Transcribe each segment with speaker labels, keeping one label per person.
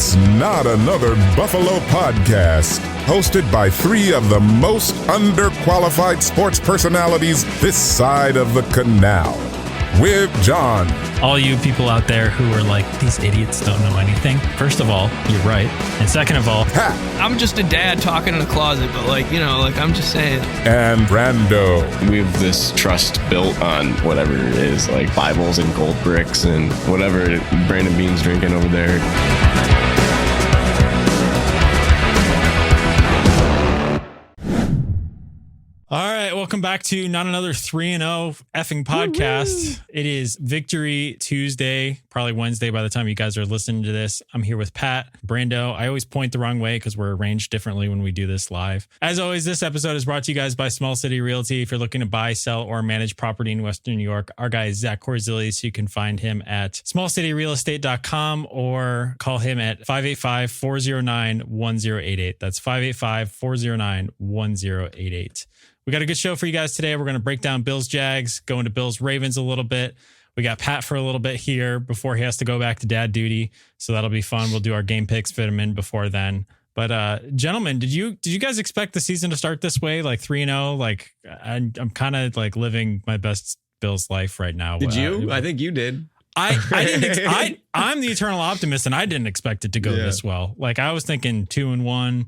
Speaker 1: It's Not Another Buffalo Podcast, hosted by three of the most underqualified sports personalities this side of the canal. With John.
Speaker 2: All you people out there who are like, these idiots don't know anything. First of all, you're right. And second of all,
Speaker 1: Pat.
Speaker 3: I'm just a dad talking in a closet, but I'm just saying.
Speaker 1: And Brando.
Speaker 4: We have this trust built on whatever it is, like Bibles and gold bricks and whatever Brandon Bean's drinking over there.
Speaker 2: all right, welcome back to Not Another 3-0 effing podcast. Woo-hoo. It is Victory Tuesday, probably Wednesday by the time you guys are listening to this. I'm here with Pat, Brando. I always point the wrong way because we're arranged differently when we do this live. As always, this episode is brought to you guys by Small City Realty. If you're looking to buy, sell, or manage property in Western New York, our guy is Korzelius. You can find him at smallcityrealestate.com or call him at 585-409-1088. That's 585-409-1088. We got a good show for you guys today. We're going to break down Bills Jags, go into Bills Ravens a little bit. We got Pat for a little bit here before he has to go back to dad duty. So that'll be fun. We'll do our game picks, fit him in before then. But gentlemen, did you guys expect the season to start this way, like 3-0? Like I'm kind of like living my best Bills life right now.
Speaker 4: Did you? I think you did.
Speaker 2: I'm the eternal optimist, and I didn't expect it to go this well. Like I was thinking 2-1.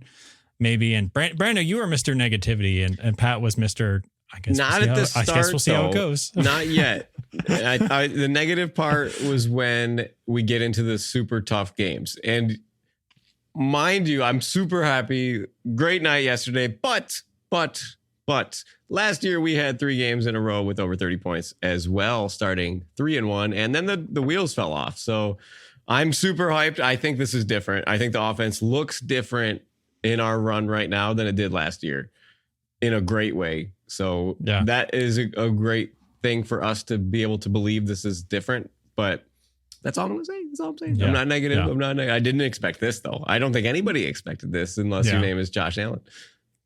Speaker 2: Maybe. And Brando, you were Mr. Negativity and Pat was Mr. I guess
Speaker 4: not at the start.
Speaker 2: I guess we'll see how it goes.
Speaker 4: Not yet. The negative part was when we get into the super tough games. And mind you, I'm super happy. Great night yesterday. But last year we had 3 games in a row with over 30 points as well, starting 3-1. And then the wheels fell off. So I'm super hyped. I think this is different. I think the offense looks different in our run right now than it did last year in a great way. So that is a great thing for us to be able to believe this is different, but that's all I'm going to say. That's all I'm saying. Yeah. I'm not negative. Yeah. I didn't expect this though. I don't think anybody expected this unless your name is Josh Allen.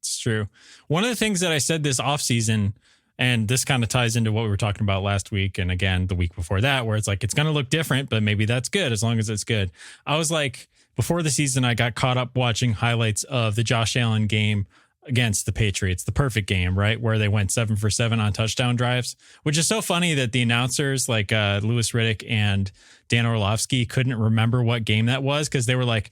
Speaker 2: It's true. One of the things that I said this offseason, and this kind of ties into what we were talking about last week and again the week before that, where it's like, it's going to look different, but maybe that's good as long as it's good. I was like, before the season, I got caught up watching highlights of the Josh Allen game against the Patriots, the perfect game, right? Where they went 7 for 7 on touchdown drives, which is so funny that the announcers like Louis Riddick and Dan Orlovsky couldn't remember what game that was because they were like,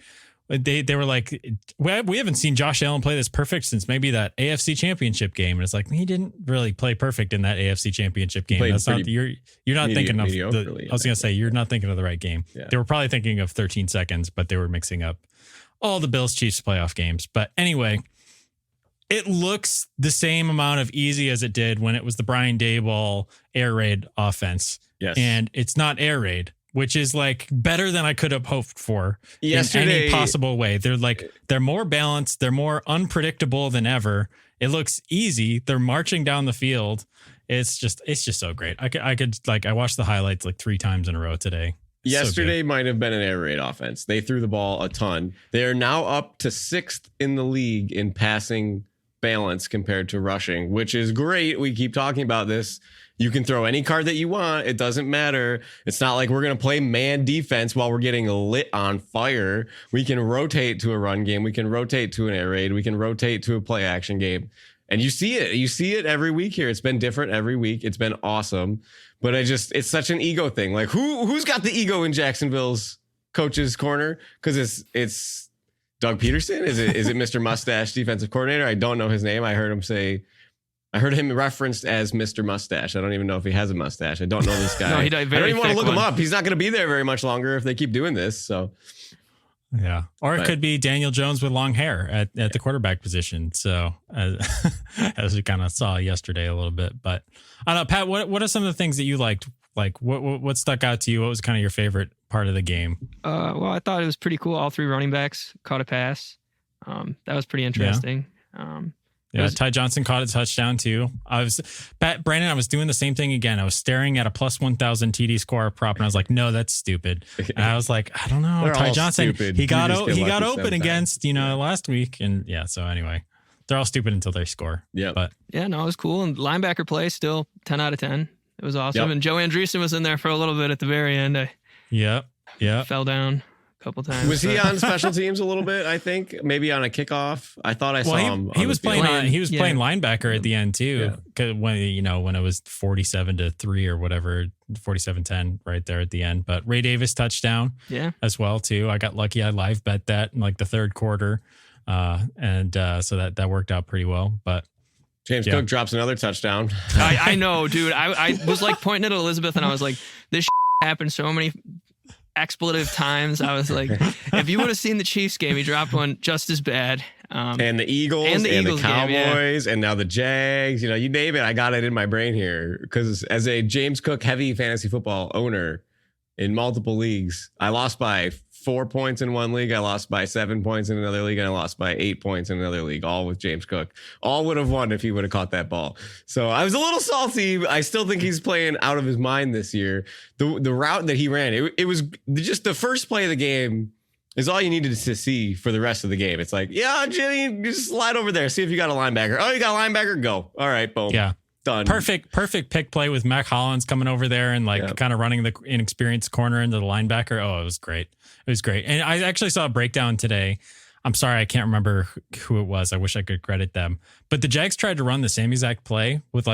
Speaker 2: we haven't seen Josh Allen play this perfect since maybe that AFC Championship game. And it's like, he didn't really play perfect in that AFC Championship game. That's not you're not thinking of I was going to say, you're not thinking of the right game. Yeah. They were probably thinking of 13 seconds, but they were mixing up all the Bills Chiefs playoff games. But anyway, it looks the same amount of easy as it did when it was the Brian Daboll air raid offense.
Speaker 4: Yes.
Speaker 2: And it's not air raid, which is like better than I could have hoped for
Speaker 4: yesterday,
Speaker 2: in any possible way. They're more balanced. They're more unpredictable than ever. It looks easy. They're marching down the field. It's just so great. I watched the highlights like 3 times in a row today.
Speaker 4: Yesterday might have been an air raid offense. They threw the ball a ton. They are now up to 6th in the league in passing balance compared to rushing, which is great. We keep talking about this. You can throw any card that you want. It doesn't matter. It's not like we're going to play man defense while we're getting lit on fire. We can rotate to a run game. We can rotate to an air raid. We can rotate to a play action game. And you see it. You see it every week here. It's been different every week. It's been awesome. But it's such an ego thing. Like who's got the ego in Jacksonville's coach's corner? Because it's Doug Peterson. Is it Mr. Mustache defensive coordinator? I don't know his name. I heard him referenced as Mr. Mustache. I don't even know if he has a mustache. I don't know this guy.
Speaker 3: No,
Speaker 4: I don't even want to look him up. He's not going to be there very much longer if they keep doing this. So,
Speaker 2: yeah. Or it could be Daniel Jones with long hair at the quarterback position. So, as we kind of saw yesterday a little bit. But I don't know, Pat, what are some of the things that you liked? Like, what stuck out to you? What was kind of your favorite part of the game?
Speaker 3: Well, I thought it was pretty cool. All 3 running backs caught a pass. That was pretty interesting.
Speaker 2: Yeah, Ty Johnson caught a touchdown too. Brandon, I was doing the same thing again. I was staring at a plus 1,000 TD score prop, and I was like, "No, that's stupid." And I was like, "I don't know." Ty Johnson,
Speaker 4: stupid.
Speaker 2: he got open against last week, and so anyway, they're all stupid until they score.
Speaker 4: Yeah,
Speaker 2: but
Speaker 3: it was cool. And linebacker play still 10 out of 10. It was awesome. Yep. And Joe Andreessen was in there for a little bit at the very end.
Speaker 2: Yep.
Speaker 3: Fell down. couple times.
Speaker 4: Was he on special teams a little bit? I think maybe on a kickoff. I thought I saw him.
Speaker 2: He was playing playing linebacker at the end too.
Speaker 4: Yeah.
Speaker 2: When it was 47-3 or whatever, 47-10 right there at the end. But Ray Davis touchdown, as well too. I got lucky. I live bet that in like the third quarter, and so that worked out pretty well. But
Speaker 4: James Cook drops another touchdown.
Speaker 3: I know, dude. I was like pointing at Elizabeth, and I was like, this happened so many expletive times. I was like, if you would have seen the Chiefs game, he dropped one just as bad.
Speaker 4: And the Eagles and the Cowboys and now the Jags, you name it. I got it in my brain here because as a James Cook heavy fantasy football owner in multiple leagues, I lost by 4 points in one league. I lost by 7 points in another league. And I lost by 8 points in another league, all with James Cook. All would have won if he would have caught that ball. So I was a little salty. I still think he's playing out of his mind this year. The route that he ran, it was just the first play of the game is all you needed to see for the rest of the game. It's like, Jimmy, just slide over there. See if you got a linebacker. Oh, you got a linebacker? Go. All right, boom.
Speaker 2: Yeah.
Speaker 4: Done.
Speaker 2: Perfect pick play with Mac Hollins coming over there and kind of running the inexperienced corner into the linebacker. Oh, it was great. It was great. And I actually saw a breakdown today. I'm sorry, I can't remember who it was. I wish I could credit them. But the Jags tried to run the same exact play with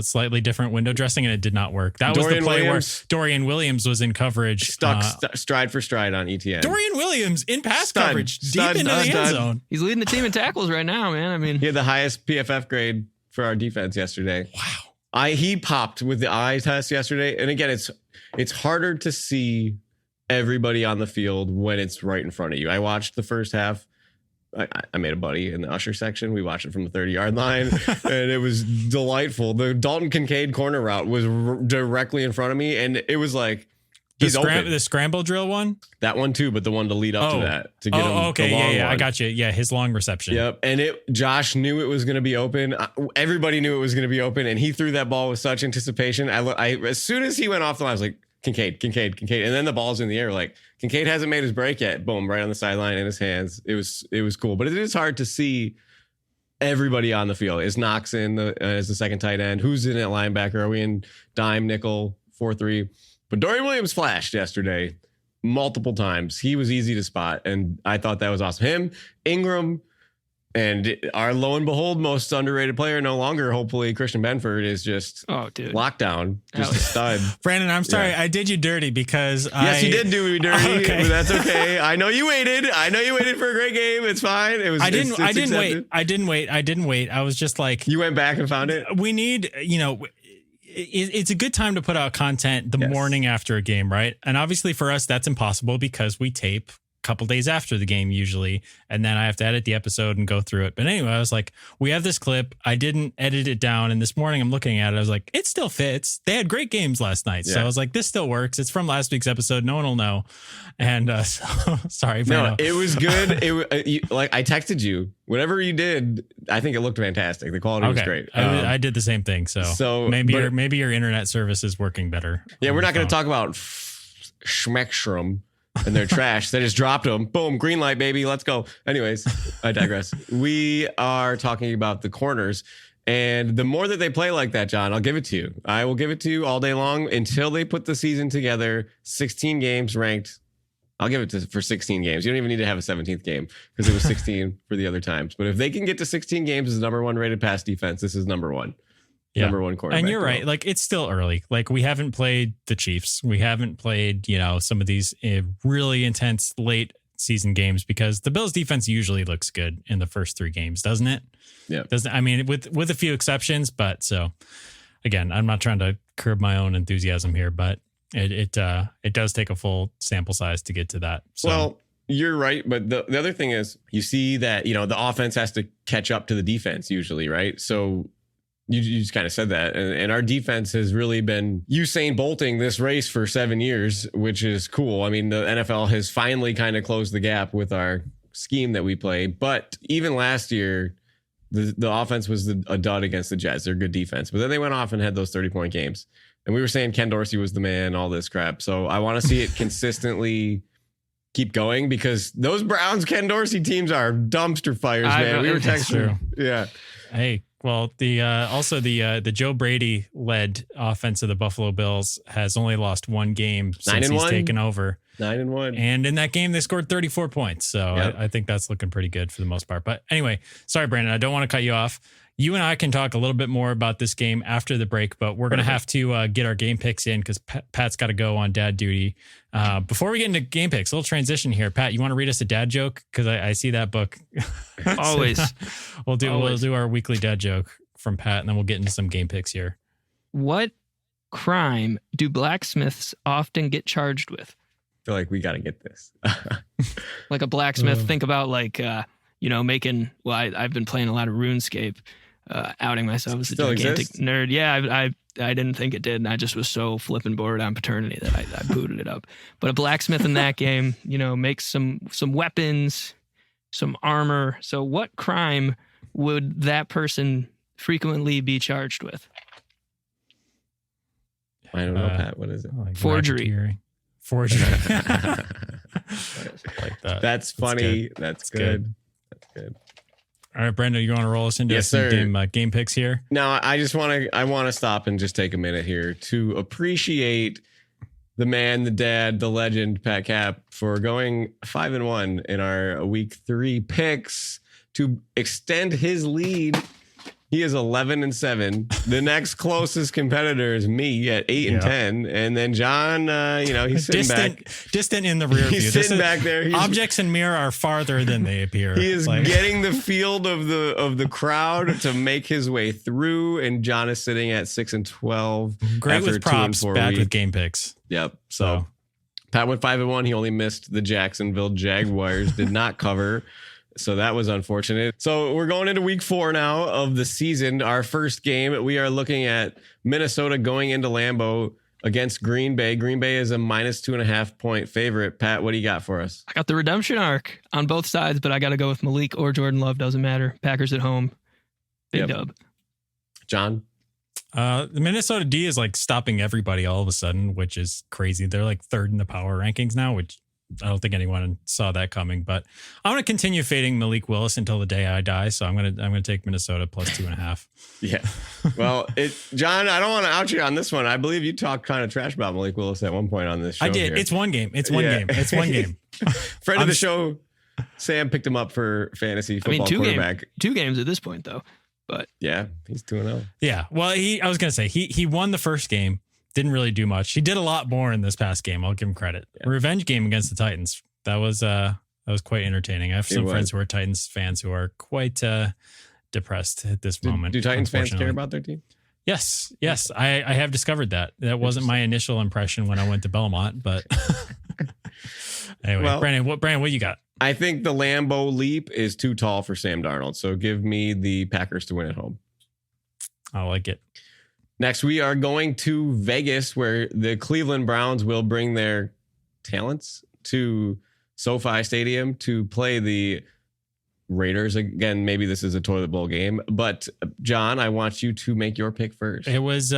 Speaker 2: slightly different window dressing, and it did not work. That was the play where Dorian Williams was in coverage.
Speaker 4: Stuck stride for stride on ETN.
Speaker 2: Dorian Williams in pass coverage deep into the end zone.
Speaker 3: He's leading the team in tackles right now, man. I mean,
Speaker 4: he had the highest PFF grade for our defense yesterday.
Speaker 2: Wow.
Speaker 4: He popped with the eye test yesterday. And again, it's harder to see everybody on the field when it's right in front of you. I watched the first half. I made a buddy in the usher section. We watched it from the 30-yard line, and it was delightful. The Dalton Kincaid corner route was directly in front of me, and it was like,
Speaker 2: the scramble drill one?
Speaker 4: That one too, but the one to lead up to that. To get him
Speaker 2: okay.
Speaker 4: The long
Speaker 2: one.
Speaker 4: I
Speaker 2: got you. Yeah, his long reception.
Speaker 4: Yep. And Josh knew it was going to be open. Everybody knew it was going to be open, and he threw that ball with such anticipation. I as soon as he went off the line, I was like, Kincaid. And then the ball's in the air. Like, Kincaid hasn't made his break yet. Boom, right on the sideline in his hands. It was cool. But it is hard to see everybody on the field. Is Knox in as the second tight end? Who's in at linebacker? Are we in dime, nickel, 4-3? But Dorian Williams flashed yesterday multiple times. He was easy to spot, and I thought that was awesome. Him, Ingram, and our lo and behold most underrated player no longer, hopefully, Christian Benford is just lockdown, just a stud.
Speaker 2: Brandon, I'm sorry, I did you dirty because
Speaker 4: yes, you did do me dirty. Okay. But that's okay. I know you waited. For a great game. It's fine. It was. I
Speaker 2: didn't wait. I was just like,
Speaker 4: you went back and found it.
Speaker 2: We need, it's a good time to put out content the morning after a game, right? And obviously for us, that's impossible because we tape a couple days after the game usually, and then I have to edit the episode and go through it. But anyway, I was like, we have this clip. I didn't edit it down, and this morning I'm looking at it. I was like, it still fits. They had great games last night, so I was like, this still works. It's from last week's episode. No one will know. And so, sorry, Brando.
Speaker 4: No, it was good. I texted you. Whatever you did, I think it looked fantastic. The quality was great.
Speaker 2: I did the same thing. So maybe your internet service is working better.
Speaker 4: Yeah, we're not going to talk about Schmeckstrom and their trash. They just dropped them. Boom, green light, baby. Let's go. Anyways, I digress. We are talking about the corners. And the more that they play like that, John, I'll give it to you. I will give it to you all day long until they put the season together. 16 games ranked. I'll give it for 16 games. You don't even need to have a 17th game because it was 16 for the other times. But if they can get to 16 games as the number one rated pass defense, this is number one.
Speaker 2: Yeah.
Speaker 4: Number one quarterback.
Speaker 2: And you're right. Like, it's still early. Like, we haven't played the Chiefs. We haven't played, some of these really intense late season games because the Bills defense usually looks good in the first 3 games, doesn't it?
Speaker 4: Yeah.
Speaker 2: I mean, with a few exceptions, but so again, I'm not trying to curb my own enthusiasm here, but it does take a full sample size to get to that. So.
Speaker 4: Well, you're right. But the other thing is you see that, the offense has to catch up to the defense usually, right? So you just kind of said that. And our defense has really been Usain Bolting this race for 7 years, which is cool. I mean, the NFL has finally kind of closed the gap with our scheme that we play. But even last year, the offense was a dud against the Jets. They're good defense. But then they went off and had those 30-point games. And we were saying Ken Dorsey was the man, all this crap. So I want to see it consistently keep going because those Browns Ken Dorsey teams are dumpster fires, man. We were texting.
Speaker 2: True.
Speaker 4: Yeah.
Speaker 2: Hey, Well, the Joe Brady led offense of the Buffalo Bills has only lost one game since he's taken over.
Speaker 4: 9-1.
Speaker 2: And in that game, they scored 34 points. So
Speaker 4: Yep.
Speaker 2: I think that's looking pretty good for the most part. But anyway, sorry, Brandon, I don't want to cut you off. You and I can talk a little bit more about this game after the break, but we're going to have to get our game picks in because Pat's got to go on dad duty. Before we get into game picks, a little transition here. Pat, you want to read us a dad joke? Because I see that book.
Speaker 3: Always.
Speaker 2: We'll do our weekly dad joke from Pat, and then we'll get into some game picks here.
Speaker 3: What crime do blacksmiths often get charged with?
Speaker 4: I feel like we got to get this.
Speaker 3: Like a blacksmith, think about making, I've been playing a lot of RuneScape, outing myself as a
Speaker 4: Still
Speaker 3: gigantic
Speaker 4: exists?
Speaker 3: nerd. Yeah, I didn't think it did, and I just was so flipping bored on paternity that I booted it up. But a blacksmith in that game, makes some weapons, some armor. So what crime would that person frequently be charged with?
Speaker 4: I don't know, Pat. What is it?
Speaker 2: Like
Speaker 3: Forgery.
Speaker 2: racketeering. Forgery. Like that.
Speaker 4: That's funny. That's good. That's good.
Speaker 2: All right, Brandon, you want to roll us into
Speaker 4: Yes,
Speaker 2: some
Speaker 4: sir.
Speaker 2: game picks here?
Speaker 4: Now, I want to stop and just take a minute here to appreciate the man, the dad, the legend, Pat Cap, for going 5-1 in our week 3 picks to extend his lead. He is 11-7. The next closest competitor is me at 8-10, and then John, he's sitting
Speaker 2: distant in the rear view.
Speaker 4: He's sitting back there.
Speaker 2: Objects in mirror are farther than they appear.
Speaker 4: He is getting the field of the crowd to make his way through, and John is sitting at 6-12.
Speaker 2: Great
Speaker 4: after
Speaker 2: with
Speaker 4: 2 and
Speaker 2: props,
Speaker 4: 4
Speaker 2: bad
Speaker 4: weeks.
Speaker 2: with game picks.
Speaker 4: Yep.
Speaker 2: So
Speaker 4: Pat went 5-1. He only missed the Jacksonville Jaguars. Did not cover. So that was unfortunate. So we're going into week 4 now of the season. Our first game, we are looking at Minnesota going into Lambeau against Green Bay. Green Bay is a -2.5 point favorite. Pat, what do you got for us?
Speaker 3: I got the redemption arc on both sides, but I got to go with Malik or Jordan Love. Doesn't matter. Packers at home. Big dub.
Speaker 4: John?
Speaker 2: the Minnesota D is like stopping everybody all of a sudden, which is crazy. They're like 3rd in the power rankings now, which I don't think anyone saw that coming, but I'm going to continue fading Malik Willis until the day I die. So I'm going to take Minnesota +2.5.
Speaker 4: Yeah. Well, John, I don't want to out you on this one. I believe you talked kind of trash about Malik Willis at one point on this show.
Speaker 2: I did.
Speaker 4: Here.
Speaker 2: It's one game. It's one game.
Speaker 4: Friend of the show, Sam picked him up for fantasy football quarterback.
Speaker 3: 2 games at this point though, but
Speaker 4: yeah, he's 2-0.
Speaker 2: Yeah. Well, I was going to say he won the first game. Didn't really do much. He did a lot more in this past game. I'll give him credit. Yeah. Revenge game against the Titans. That was quite entertaining. I have some friends who are Titans fans who are quite depressed at this moment.
Speaker 4: Do Titans fans care about their team?
Speaker 2: Yes. I have discovered that. That wasn't my initial impression when I went to Belmont, but anyway, well, Brandon, what you got?
Speaker 4: I think the Lambeau leap is too tall for Sam Darnold. So give me the Packers to win at home.
Speaker 2: I like it.
Speaker 4: Next, we are going to Vegas, where the Cleveland Browns will bring their talents to SoFi Stadium to play the Raiders. Again, maybe this is a toilet bowl game, but John, I want you to make your pick first.
Speaker 2: It was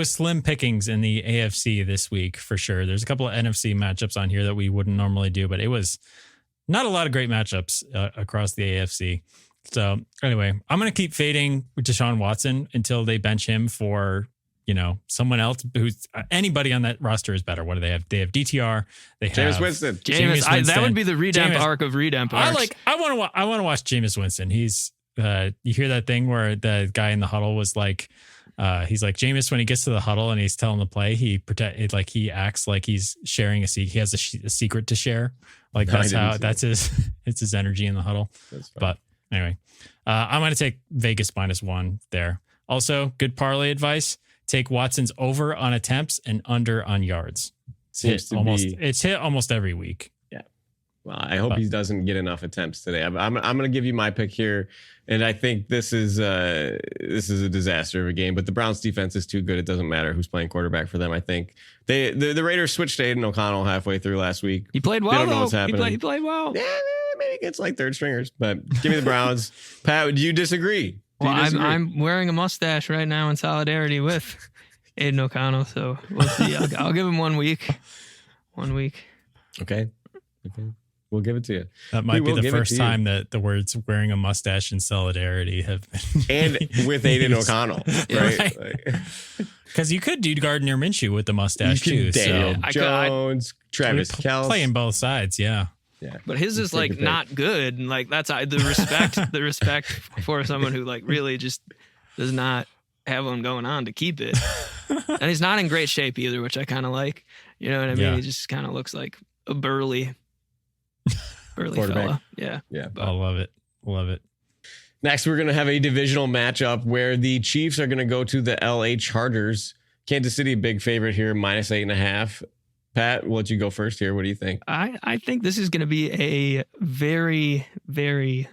Speaker 2: slim pickings in the AFC this week for sure. There's a couple of NFC matchups on here that we wouldn't normally do, but it was not a lot of great matchups across the AFC. So anyway, I'm going to keep fading Deshaun Watson until they bench him for, someone else who's anybody on that roster is better. What do they have? They have DTR. They have
Speaker 4: Jameis Winston.
Speaker 3: That would be the Redemp arc of Redemp arcs.
Speaker 2: I want to watch Jameis Winston. He's you hear that thing where the guy in the huddle was like, he's like Jameis when he gets to the huddle and he's telling the play, he acts like he's sharing a secret. He has a secret to share. Like it's his energy in the huddle. But anyway, I'm going to take Vegas -1 there. Also, good parlay advice. Take Watson's over on attempts and under on yards. It's hit almost every week.
Speaker 4: Yeah. Well, I hope he doesn't get enough attempts today. I'm going to give you my pick here, and I think this is a disaster of a game. But the Browns defense is too good. It doesn't matter who's playing quarterback for them. I think the Raiders switched Aiden O'Connell halfway through last week.
Speaker 3: He played well.
Speaker 4: They don't know what's happening.
Speaker 3: He played well.
Speaker 4: Yeah, maybe against like third stringers. But give me the Browns. Pat, do you disagree?
Speaker 3: Well, I'm wearing a mustache right now in solidarity with Aiden O'Connell, so we'll see. I'll give him 1 week. 1 week.
Speaker 4: Okay. We'll give it to you.
Speaker 2: That might be the first time that the words "wearing a mustache" and solidarity have been
Speaker 4: and with Aiden O'Connell, right?
Speaker 2: Because you could do Gardner Minshew with the mustache too.
Speaker 4: Daniel
Speaker 2: so
Speaker 4: Jones, Travis Kelce,
Speaker 2: playing both sides, yeah.
Speaker 3: But his is like not good, and like that's the respect for someone who like really just does not have one going on to keep it, and he's not in great shape either, which I kind of like. You know what I mean? He just kind of looks like a burly fella. Yeah.
Speaker 2: I love it.
Speaker 4: Next, we're going to have a divisional matchup where the Chiefs are going to go to the LA Chargers. Kansas City, big favorite here, -8.5. Pat, we'll let you go first here. What do you think?
Speaker 3: I think this is going to be a very, very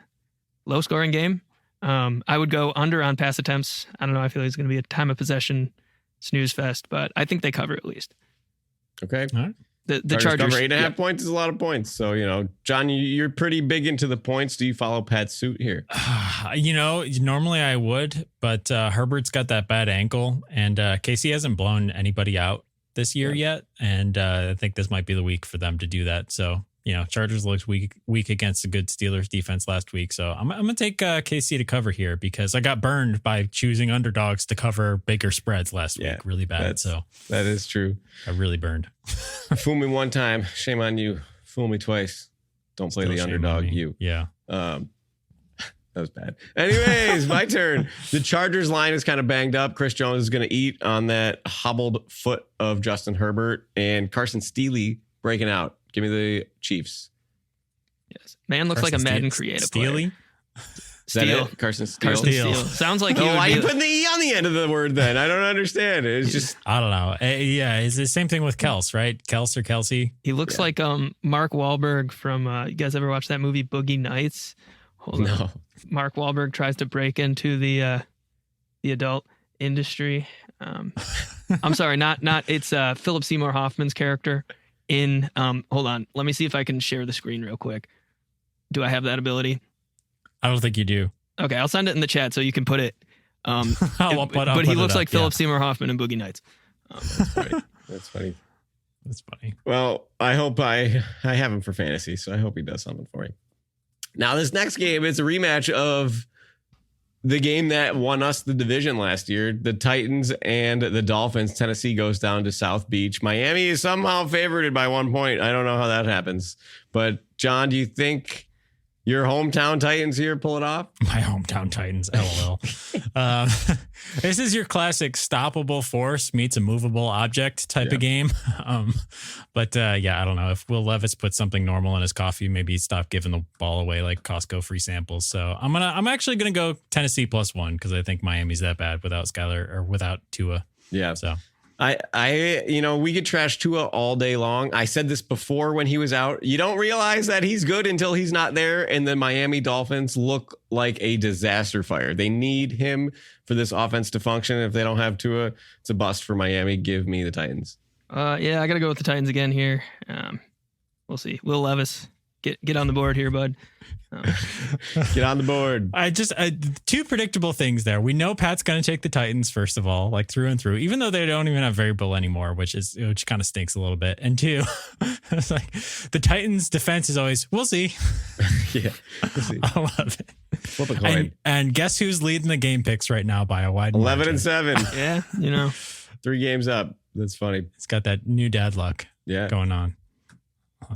Speaker 3: low scoring game. I would go under on pass attempts. I don't know. I feel like it's going to be a time of possession snooze fest, but I think they cover at least.
Speaker 4: Okay.
Speaker 2: All right.
Speaker 3: The Chargers
Speaker 4: cover 8.5 points is a lot of points. So, John, you're pretty big into the points. Do you follow Pat's suit here?
Speaker 2: Normally I would, but Herbert's got that bad ankle, and Casey hasn't blown anybody out this year yet. And I think this might be the week for them to do that. So, Chargers looked weak against a good Steelers defense last week. So I'm going to take KC to cover here because I got burned by choosing underdogs to cover bigger spreads last week. Really bad.
Speaker 4: That is true.
Speaker 2: I really burned.
Speaker 4: Fool me one time. Shame on you. Fool me twice. Don't play the underdog. You.
Speaker 2: Yeah.
Speaker 4: That was bad. Anyways, my turn. The Chargers line is kind of banged up. Chris Jones is going to eat on that hobbled foot of Justin Herbert, and Carson Steele breaking out. Give me the Chiefs.
Speaker 3: Yes. Man looks like a Madden creative player.
Speaker 4: Steele. Carson Steele.
Speaker 3: Sounds like
Speaker 4: why are you putting the E on the end of the word then? I don't understand. It's just...
Speaker 2: I don't know. It's the same thing with Kels, right? Kels or Kelsey.
Speaker 3: He looks like Mark Wahlberg from... you guys ever watch that movie Boogie Nights? Hold on. Mark Wahlberg tries to break into the adult industry. I'm sorry, not it's Philip Seymour Hoffman's character in hold on, let me see if I can share the screen real quick. Do I have that ability?
Speaker 2: I don't think you do.
Speaker 3: Okay, I'll send it in the chat so you can put it.
Speaker 2: But
Speaker 3: he looks like Philip Seymour Hoffman in Boogie Nights.
Speaker 4: That's funny.
Speaker 2: That's funny.
Speaker 4: Well, I hope I have him for fantasy, so I hope he does something for me. Now, this next game is a rematch of the game that won us the division last year. The Titans and the Dolphins. Tennessee goes down to South Beach. Miami is somehow favored by 1 point. I don't know how that happens. But, John, do you think your hometown Titans here pull it off?
Speaker 2: My hometown Titans, LOL. This is your classic stoppable force meets a movable object type of game. But I don't know. If Will Levis puts something normal in his coffee, maybe stop giving the ball away like Costco free samples. So I'm actually gonna go Tennessee +1 because I think Miami's that bad without Skyler or without Tua.
Speaker 4: Yeah.
Speaker 2: So
Speaker 4: we could trash Tua all day long. I said this before when he was out. You don't realize that he's good until he's not there. And the Miami Dolphins look like a disaster fire. They need him for this offense to function. If they don't have Tua, it's a bust for Miami. Give me the Titans.
Speaker 3: I got to go with the Titans again here. We'll see. Will Levis, get on the board here, bud.
Speaker 4: Get on the board.
Speaker 2: Two predictable things there. We know Pat's going to take the Titans, first of all, like through and through, even though they don't even have variable anymore, which kind of stinks a little bit. And two, it's like the Titans defense is always, we'll see.
Speaker 4: Yeah. We'll see.
Speaker 2: I love it.
Speaker 4: Flip a coin.
Speaker 2: And guess who's leading the game picks right now by a wide
Speaker 4: 11-7.
Speaker 3: Yeah.
Speaker 4: 3 games up. That's funny.
Speaker 2: It's got that new dad luck going on.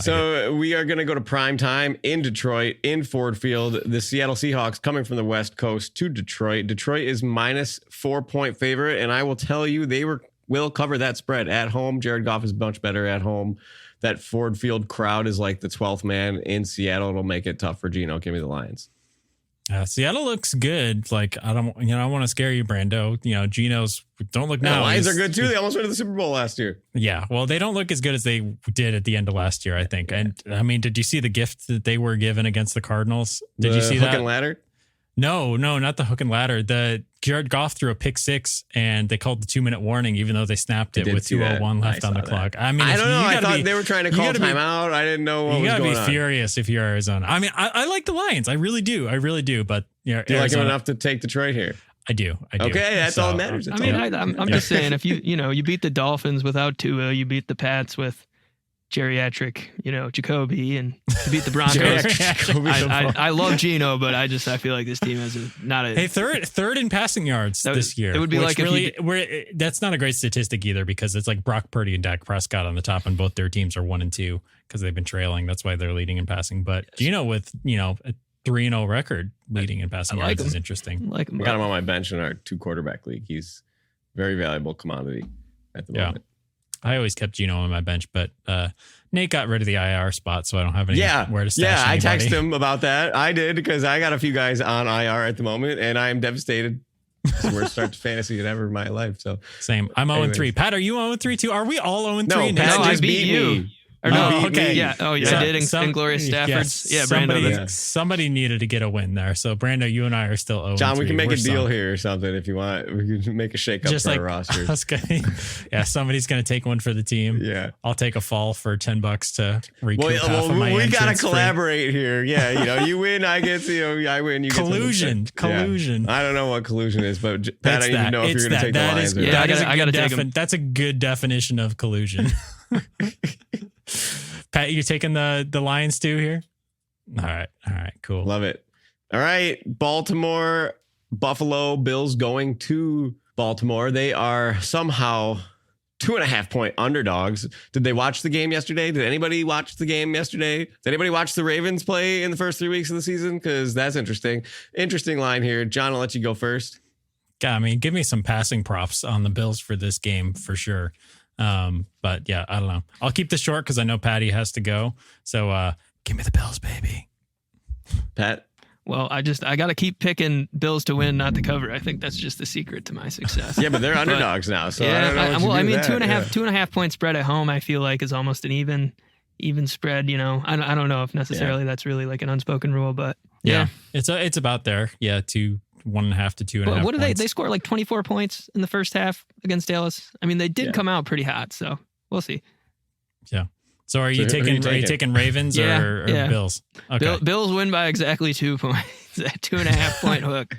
Speaker 4: So we are going to go to prime time in Detroit, in Ford Field. The Seattle Seahawks coming from the West Coast to Detroit. Detroit is -4 point favorite, and I will tell you they will cover that spread at home. Jared Goff is much better at home. That Ford Field crowd is like the 12th man in Seattle. It'll make it tough for Geno. Give me the Lions.
Speaker 2: Seattle looks good. Like, I don't want to scare you, Brando. Geno's don't look now.
Speaker 4: The Lions are good too. They almost went to the Super Bowl last year.
Speaker 2: Yeah. Well, they don't look as good as they did at the end of last year, I think. And I mean, did you see the gift that they were given against the Cardinals? Did you see that?
Speaker 4: Hook and ladder?
Speaker 2: No, not the hook and ladder. The Jared Goff threw a pick 6 and they called the 2-minute warning, even though they snapped it with 2:01 left on the clock. I mean,
Speaker 4: I don't know. I thought they were trying to call timeout. I didn't know what was going on. You got to
Speaker 2: be furious if you're Arizona. I mean, I like the Lions. I really do. But
Speaker 4: do you like them enough to take Detroit here?
Speaker 2: I do.
Speaker 4: Okay, that's all that matters.
Speaker 3: I'm just saying, if you beat the Dolphins without Tua, you beat the Pats with geriatric, Jacoby and to beat the Broncos. I love Geno, but I feel like this team has not a
Speaker 2: third in passing yards this year.
Speaker 3: It would be like
Speaker 2: that's not a great statistic either, because it's like Brock Purdy and Dak Prescott on the top, and both their teams are 1 and 2 because they've been trailing. That's why they're leading in passing. But Geno with a 3-0 record leading in passing yards is interesting.
Speaker 3: I
Speaker 4: got him on my bench in our 2-quarterback league. He's very valuable commodity at the moment.
Speaker 2: I always kept Geno on my bench, but Nate got rid of the IR spot, so I don't have anywhere to stash anybody.
Speaker 4: I texted him about that. I did, because I got a few guys on IR at the moment, and I am devastated. It's the worst start to fantasy ever in my life. So
Speaker 2: same. I'm 0-3. Pat, are you 0-3 too? Are we all 0-3?
Speaker 4: No, Pat just beat you.
Speaker 3: Or no,
Speaker 2: okay.
Speaker 3: Yeah. Oh, yeah. I did Inglorious Staffords.
Speaker 2: Yes,
Speaker 3: Brando.
Speaker 2: Somebody needed to get a win there. So, Brando, you and I are still 0-3.
Speaker 4: John, we can make a deal here or something if you want. We can make a shake up for our roster.
Speaker 2: Somebody's going to take one for the team.
Speaker 4: Yeah.
Speaker 2: I'll take a fall for $10 to recoup half of my
Speaker 4: we got to
Speaker 2: entrance
Speaker 4: collaborate here. Yeah. You win, I get, I win, you get
Speaker 2: collusion.
Speaker 4: Yeah. I don't know what collusion is, but Pat, I need to know if you're going to take the Lions.
Speaker 3: I got to take them.
Speaker 2: That's a good definition of collusion. Pat, you taking the Lions too here? All right, cool.
Speaker 4: Love it. All right, Baltimore, Buffalo Bills going to Baltimore. They are somehow 2.5-point underdogs. Did they watch the game yesterday? Did anybody watch the game yesterday? Did anybody watch the Ravens play in the first 3 weeks of the season? Because that's interesting. Interesting line here. John, I'll let you go first.
Speaker 2: I mean, give me some passing props on the Bills for this game for sure. But yeah, I don't know. I'll keep this short because I know Patty has to go. So give me the Bills, baby.
Speaker 4: Pat?
Speaker 3: Well, I got to keep picking Bills to win, not to cover. I think that's just the secret to my success.
Speaker 4: Yeah, but they're underdogs now. So
Speaker 3: yeah,
Speaker 4: I don't know.
Speaker 3: I mean, 2.5 point spread at home, I feel like is almost an even spread. I don't know if necessarily that's really like an unspoken rule, but yeah.
Speaker 2: It's about there. Yeah, 1.5 to 2.5.
Speaker 3: What did they score like 24 points in the first half against Dallas? I mean, they did come out pretty hot, so we'll see.
Speaker 2: Yeah. So are you taking Ravens or Bills? Okay.
Speaker 3: Bills win by exactly 2 points. That 2.5 point hook.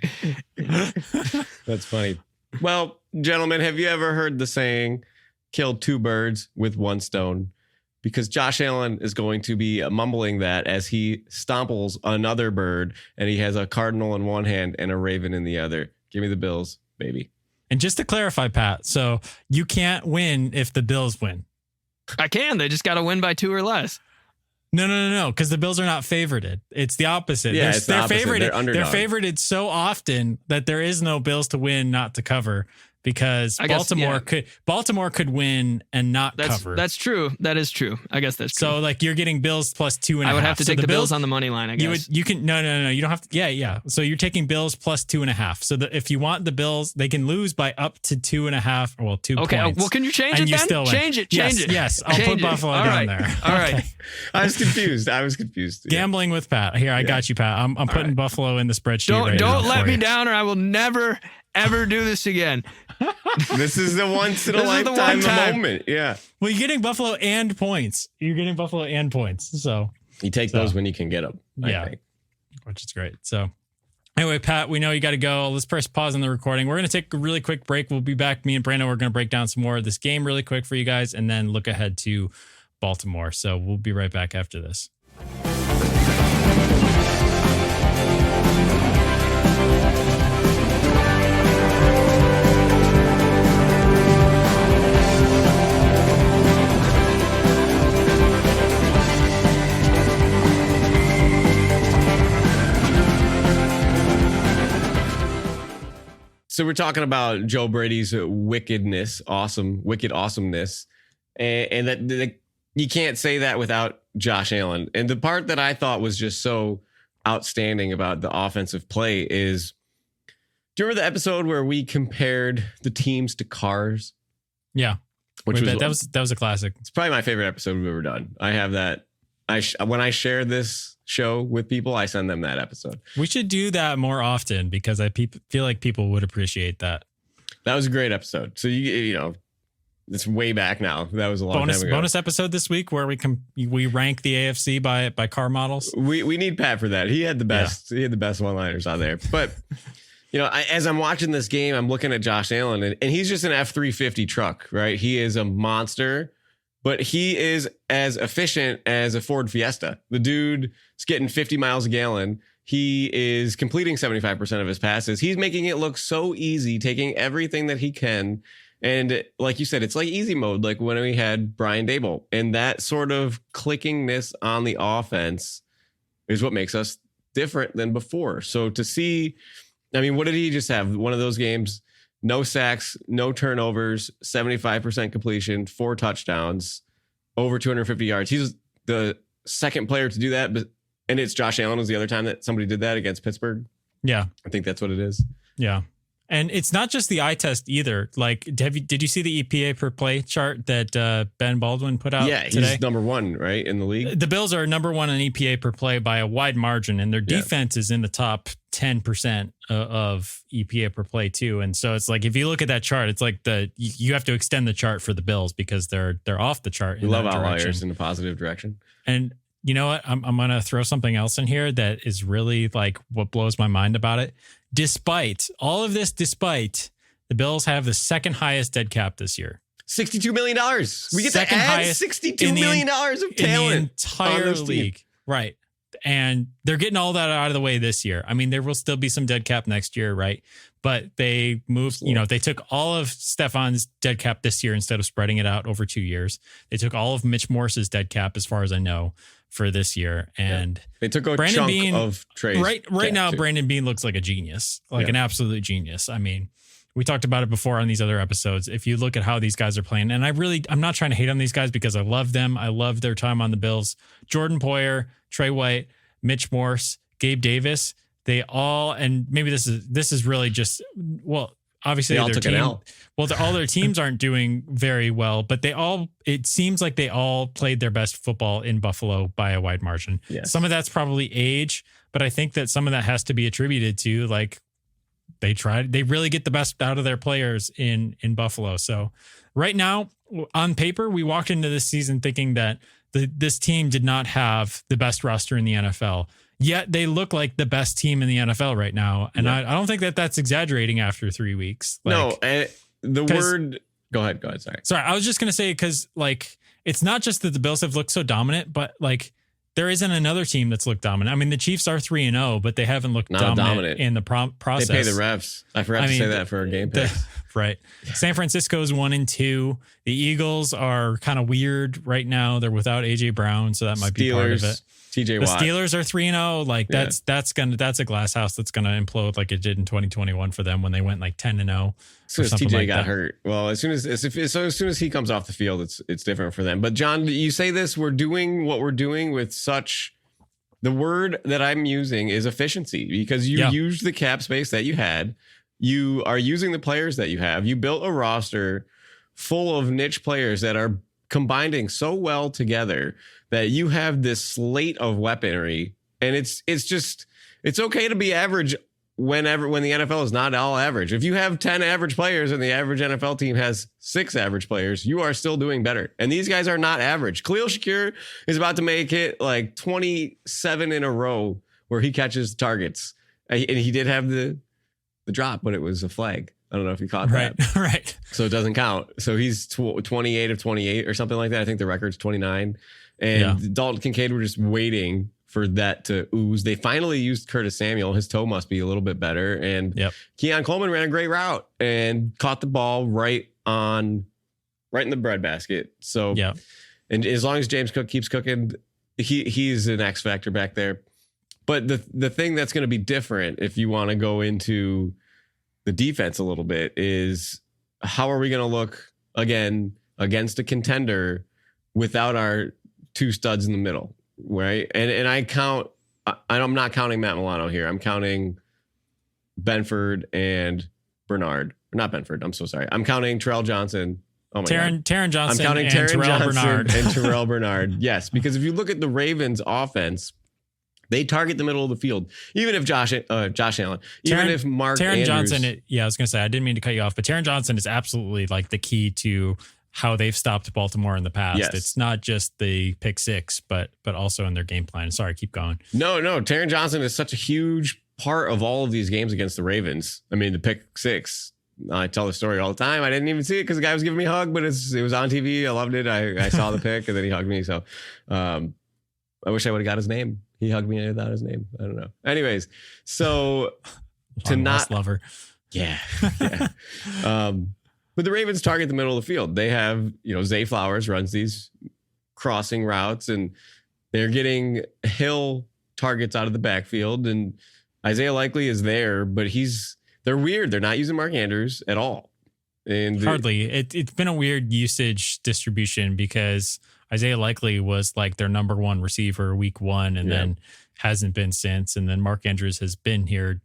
Speaker 4: That's funny. Well, gentlemen, have you ever heard the saying, kill 2 birds with 1 stone? Because Josh Allen is going to be mumbling that as he stomples another bird, and he has a cardinal in one hand and a raven in the other. Give me the Bills, baby.
Speaker 2: And just to clarify, Pat, so you can't win if the Bills win.
Speaker 3: I can. They just got to win by 2 or less.
Speaker 2: No, because the Bills are not favorited. It's the opposite.
Speaker 4: Yeah, it's the opposite.
Speaker 2: They're favorited so often that there is no Bills to win, not to cover. Because Baltimore could win and not cover.
Speaker 3: That's true. That is true. I guess that's true.
Speaker 2: So like you're getting Bills plus 2.5.
Speaker 3: I would have to take the Bills on the money line, I guess.
Speaker 2: You can no. You don't have to. Yeah. So you're taking Bills plus 2.5. So if you want the Bills, they can lose by up to 2.5. Well, 2 points.
Speaker 3: Okay. Well, can you change it then?
Speaker 2: Still win.
Speaker 3: Change it.
Speaker 2: Yes. I'll put Buffalo down there.
Speaker 3: All right.
Speaker 4: I was confused. Yeah.
Speaker 2: Gambling with Pat. Here, I got you, Pat. I'm putting Buffalo in the spreadsheet.
Speaker 3: Don't let me down, or I will never ever do this again.
Speaker 4: This is the once in a lifetime moment. Yeah.
Speaker 2: Well, you're getting Buffalo and points. So
Speaker 4: you take those when you can get them. I think.
Speaker 2: Which is great. So anyway, Pat, we know you got to go. Let's press pause on the recording. We're going to take a really quick break. We'll be back. Me and Brando are going to break down some more of this game really quick for you guys and then look ahead to Baltimore. So we'll be right back after this.
Speaker 4: So we're talking about Joe Brady's wicked awesomeness, and that you can't say that without Josh Allen. And the part that I thought was just so outstanding about the offensive play is, do you remember the episode where we compared the teams to cars?
Speaker 2: Yeah, that was a classic.
Speaker 4: It's probably my favorite episode we've ever done. I have that. When I share this show with people, I send them that episode.
Speaker 2: We should do that more often because I feel like people would appreciate that.
Speaker 4: That was a great episode. So you know, it's way back now. That was a long time ago.
Speaker 2: Bonus episode this week where we rank the AFC by car models.
Speaker 4: We need Pat for that. He had the best. Yeah. He had the best one-liners on there. But you know, as I'm watching this game, I'm looking at Josh Allen, and he's just an F-350 truck, right? He is a monster. but he is as efficient as a Ford Fiesta. The dude is getting 50 miles a gallon. He is completing 75% of his passes. He's making it look so easy, taking everything that he can. And like you said, it's like easy mode, like when we had Brian Daboll. And that sort of clickingness on the offense is what makes us different than before. So to see, I mean, what did he just have? One of those games, no sacks, no turnovers, 75% completion, 4 touchdowns, over 250 yards. He's the second player to do that. And it's Josh Allen was the other time that somebody did that against Pittsburgh.
Speaker 2: Yeah.
Speaker 4: I think that's what it is.
Speaker 2: Yeah. And it's not just the eye test either. Like, did you see the EPA per play chart that Ben Baldwin put out today?
Speaker 4: He's number 1, right, in the league.
Speaker 2: The Bills are number 1 in EPA per play by a wide margin, and their defense is in the top 10% of EPA per play too. And so it's like, if you look at that chart, it's like you have to extend the chart for the Bills because they're off the chart.
Speaker 4: We love outliers in a positive direction.
Speaker 2: And you know what? I'm going to throw something else in here that is really like what blows my mind about it. Despite all of this, the Bills have the second highest dead cap this year.
Speaker 4: $62 million. We get to add $62 million of talent
Speaker 2: in the entire league.
Speaker 4: Team.
Speaker 2: Right. And they're getting all that out of the way this year. I mean, there will still be some dead cap next year, right? But they moved, they took all of Stefan's dead cap this year instead of spreading it out over 2 years. They took all of Mitch Morse's dead cap, as far as I know, for this year. And
Speaker 4: they took a
Speaker 2: Brandon
Speaker 4: chunk
Speaker 2: Beane,
Speaker 4: of trades.
Speaker 2: Right now, too. Brandon Beane looks like a genius, an absolute genius. I mean, we talked about it before on these other episodes. If you look at how these guys are playing, and I'm not trying to hate on these guys because I love them. I love their time on the Bills. Jordan Poyer, Trey White, Mitch Morse, Gabe Davis, they all, and maybe this is really just, well, obviously
Speaker 4: they all
Speaker 2: their
Speaker 4: took
Speaker 2: team,
Speaker 4: an L.
Speaker 2: well, all their teams aren't doing very well, but it seems like they all played their best football in Buffalo by a wide margin.
Speaker 4: Yes.
Speaker 2: Some of that's probably age, but I think that some of that has to be attributed to like they really get the best out of their players in Buffalo. So right now on paper, we walked into this season thinking that this team did not have the best roster in the NFL. Yet they look like the best team in the NFL right now. And I don't think that that's exaggerating after 3 weeks.
Speaker 4: No, and the word... Go ahead. Sorry,
Speaker 2: I was just going to say, because like, it's not just that the Bills have looked so dominant, but like there isn't another team that's looked dominant. I mean, the Chiefs are 3-0, but they haven't looked dominant in the process.
Speaker 4: They pay the refs. I forgot to say that for our game picks.
Speaker 2: Right. San Francisco's 1-2. The Eagles are kind of weird right now. They're without AJ Brown, so that might be part of it.
Speaker 4: TJ Watt.
Speaker 2: The Steelers are 3-0. Like that's a glass house that's gonna implode like it did in 2021 for them when they went like 10-0.
Speaker 4: As soon as TJ got hurt. Well, as soon as he comes off the field, it's different for them. But John, you say this, we're doing what we're doing with such. The word that I'm using is efficiency, because you used the cap space that you had. You are using the players that you have. You built a roster full of niche players that are combining so well together that you have this slate of weaponry, and it's okay to be average when the NFL is not all average. If you have 10 average players and the average NFL team has 6 average players, you are still doing better. And these guys are not average. Khalil Shakir is about to make it like 27 in a row where he catches targets, and he did have the drop, but it was a flag. I don't know if you caught that.
Speaker 2: Right.
Speaker 4: So it doesn't count. So he's 28 of 28 or something like that. I think the record's 29. And Dalton Kincaid were just waiting for that to ooze. They finally used Curtis Samuel. His toe must be a little bit better. And Keon Coleman ran a great route and caught the ball right in the breadbasket. So, and as long as James Cook keeps cooking, he's an X factor back there. But the thing that's going to be different, if you want to go into the defense a little bit, is how are we going to look again against a contender without our 2 studs in the middle, right? And I'm not counting Matt Milano here. I'm counting Benford and Bernard. Not Benford. I'm so sorry. I'm counting Terrell Johnson. Oh my God.
Speaker 2: Taron Johnson.
Speaker 4: I'm counting
Speaker 2: and
Speaker 4: Taron
Speaker 2: Terrell
Speaker 4: Johnson
Speaker 2: Bernard.
Speaker 4: and Terrell Bernard. Yes, because if you look at the Ravens offense, they target the middle of the field. Even if Josh Allen, if Mark
Speaker 2: Taron
Speaker 4: Andrews,
Speaker 2: Johnson, I was going to say, I didn't mean to cut you off, but Taron Johnson is absolutely like the key to how they've stopped Baltimore in the past.
Speaker 4: Yes.
Speaker 2: It's not just the pick 6, but also in their game plan. Sorry, keep going.
Speaker 4: No, Taron Johnson is such a huge part of all of these games against the Ravens. I mean, the pick 6 I tell the story all the time. I didn't even see it because the guy was giving me a hug, but it was on TV. I loved it. I saw the pic and then he hugged me. So I wish I would have got his name. He hugged me without his name. I don't know. Anyways, so to not
Speaker 2: lover.
Speaker 4: Yeah. But the Ravens target the middle of the field. They have, Zay Flowers runs these crossing routes and they're getting Hill targets out of the backfield. And Isaiah Likely is there, but they're weird. They're not using Mark Andrews at all. And
Speaker 2: hardly. It's been a weird usage distribution because Isaiah Likely was like their number one receiver week 1 and then hasn't been since. And then Mark Andrews has been here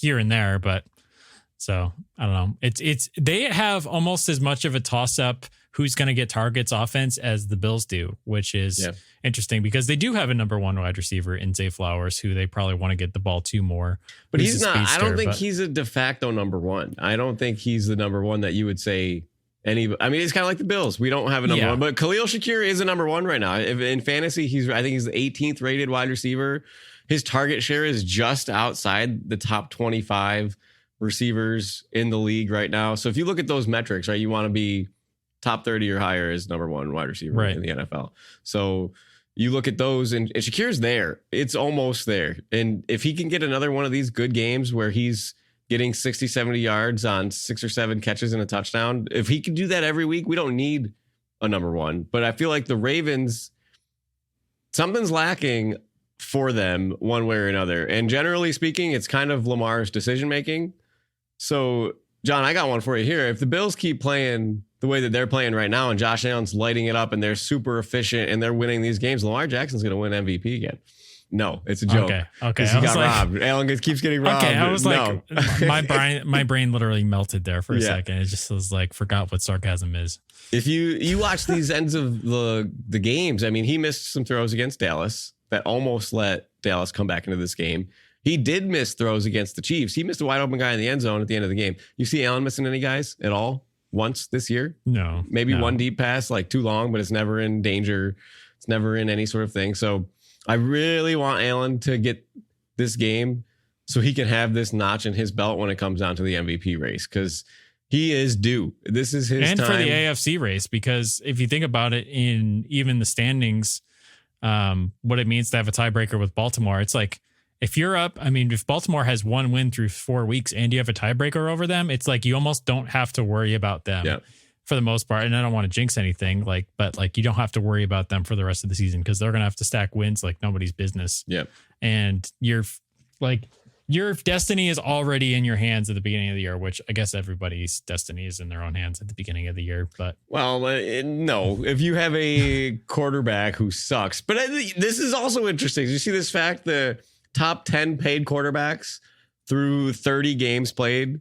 Speaker 2: and there, but so I don't know. It's they have almost as much of a toss up who's going to get targets offense as the Bills do, which is interesting because they do have a number 1 wide receiver in Zay Flowers who they probably want to get the ball to more.
Speaker 4: But he's not. I don't think he's a de facto number 1. I don't think he's the number 1 that you would say it's kind of like the Bills. We don't have a number 1, but Khalil Shakir is a number 1 right now. In fantasy, I think he's the 18th rated wide receiver. His target share is just outside the top 25 receivers in the league right now. So if you look at those metrics, right, you want to be top 30 or higher as number 1 wide receiver in the NFL. So you look at those and Shakir's there. It's almost there. And if he can get another one of these good games where he's getting 60, 70 yards on 6 or 7 catches and a touchdown, if he can do that every week, we don't need a number 1. But I feel like the Ravens, something's lacking for them one way or another. And generally speaking, it's kind of Lamar's decision-making. So, John, I got one for you here. If the Bills keep playing the way that they're playing right now and Josh Allen's lighting it up and they're super efficient and they're winning these games, Lamar Jackson's going to win MVP again. No, it's a joke.
Speaker 2: Okay.
Speaker 4: Because he got robbed. Allen keeps getting robbed.
Speaker 2: Okay, I was like, my brain literally melted there for a second. It just was like, forgot what sarcasm is.
Speaker 4: If you watch these ends of the games, he missed some throws against Dallas that almost let Dallas come back into this game. He did miss throws against the Chiefs. He missed a wide open guy in the end zone at the end of the game. You see Allen missing any guys at all once this year?
Speaker 2: No.
Speaker 4: Maybe one deep pass, like too long, but it's never in danger. It's never in any sort of thing. So I really want Allen to get this game so he can have this notch in his belt when it comes down to the MVP race because he is due. This is his time.
Speaker 2: And for the AFC race, because if you think about it in even the standings, what it means to have a tiebreaker with Baltimore, it's like, if you're up, if Baltimore has 1 win through 4 weeks and you have a tiebreaker over them, it's like you almost don't have to worry about them for the most part. And I don't want to jinx anything, but you don't have to worry about them for the rest of the season because they're going to have to stack wins like nobody's business.
Speaker 4: Yeah.
Speaker 2: And your destiny is already in your hands at the beginning of the year, which I guess everybody's destiny is in their own hands at the beginning of the year. But
Speaker 4: no, if you have a quarterback who sucks, but this is also interesting. You see this fact, the top 10 paid quarterbacks through 30 games played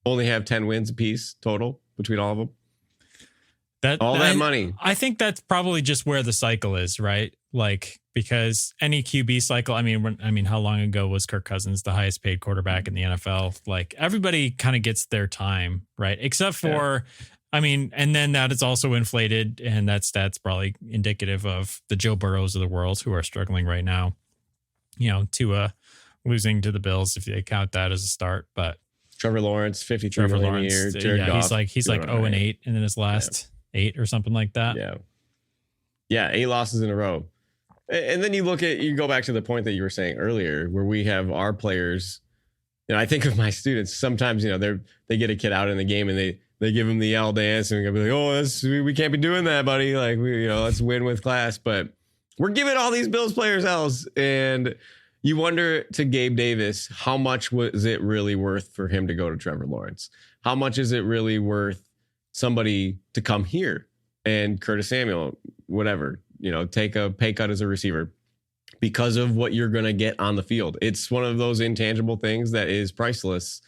Speaker 4: only have 10 wins apiece total between all of them. That money.
Speaker 2: I think that's probably just where the cycle is, right? Like, because any QB cycle, how long ago was Kirk Cousins the highest paid quarterback in the NFL? Like, everybody kind of gets their time, right? Except for, and then that is also inflated, and that's probably indicative of the Joe Burrows of the world who are struggling right now. To losing to the Bills, if they count that as a start. But
Speaker 4: Trevor Lawrence, 53 million a year. Jared Goff,
Speaker 2: he's like 0-8 and then his last 8 or something like that.
Speaker 4: Yeah, 8 losses in a row. And then you go back to the point that you were saying earlier, where we have our players. I think of my students. Sometimes they get a kid out in the game and they give him the L dance and be like, oh, we can't be doing that, buddy. Like let's win with class, but. We're giving all these Bills players L's, and you wonder to Gabe Davis, how much was it really worth for him to go to Trevor Lawrence? How much is it really worth somebody to come here and Curtis Samuel, whatever, take a pay cut as a receiver because of what you're going to get on the field? It's one of those intangible things that is priceless.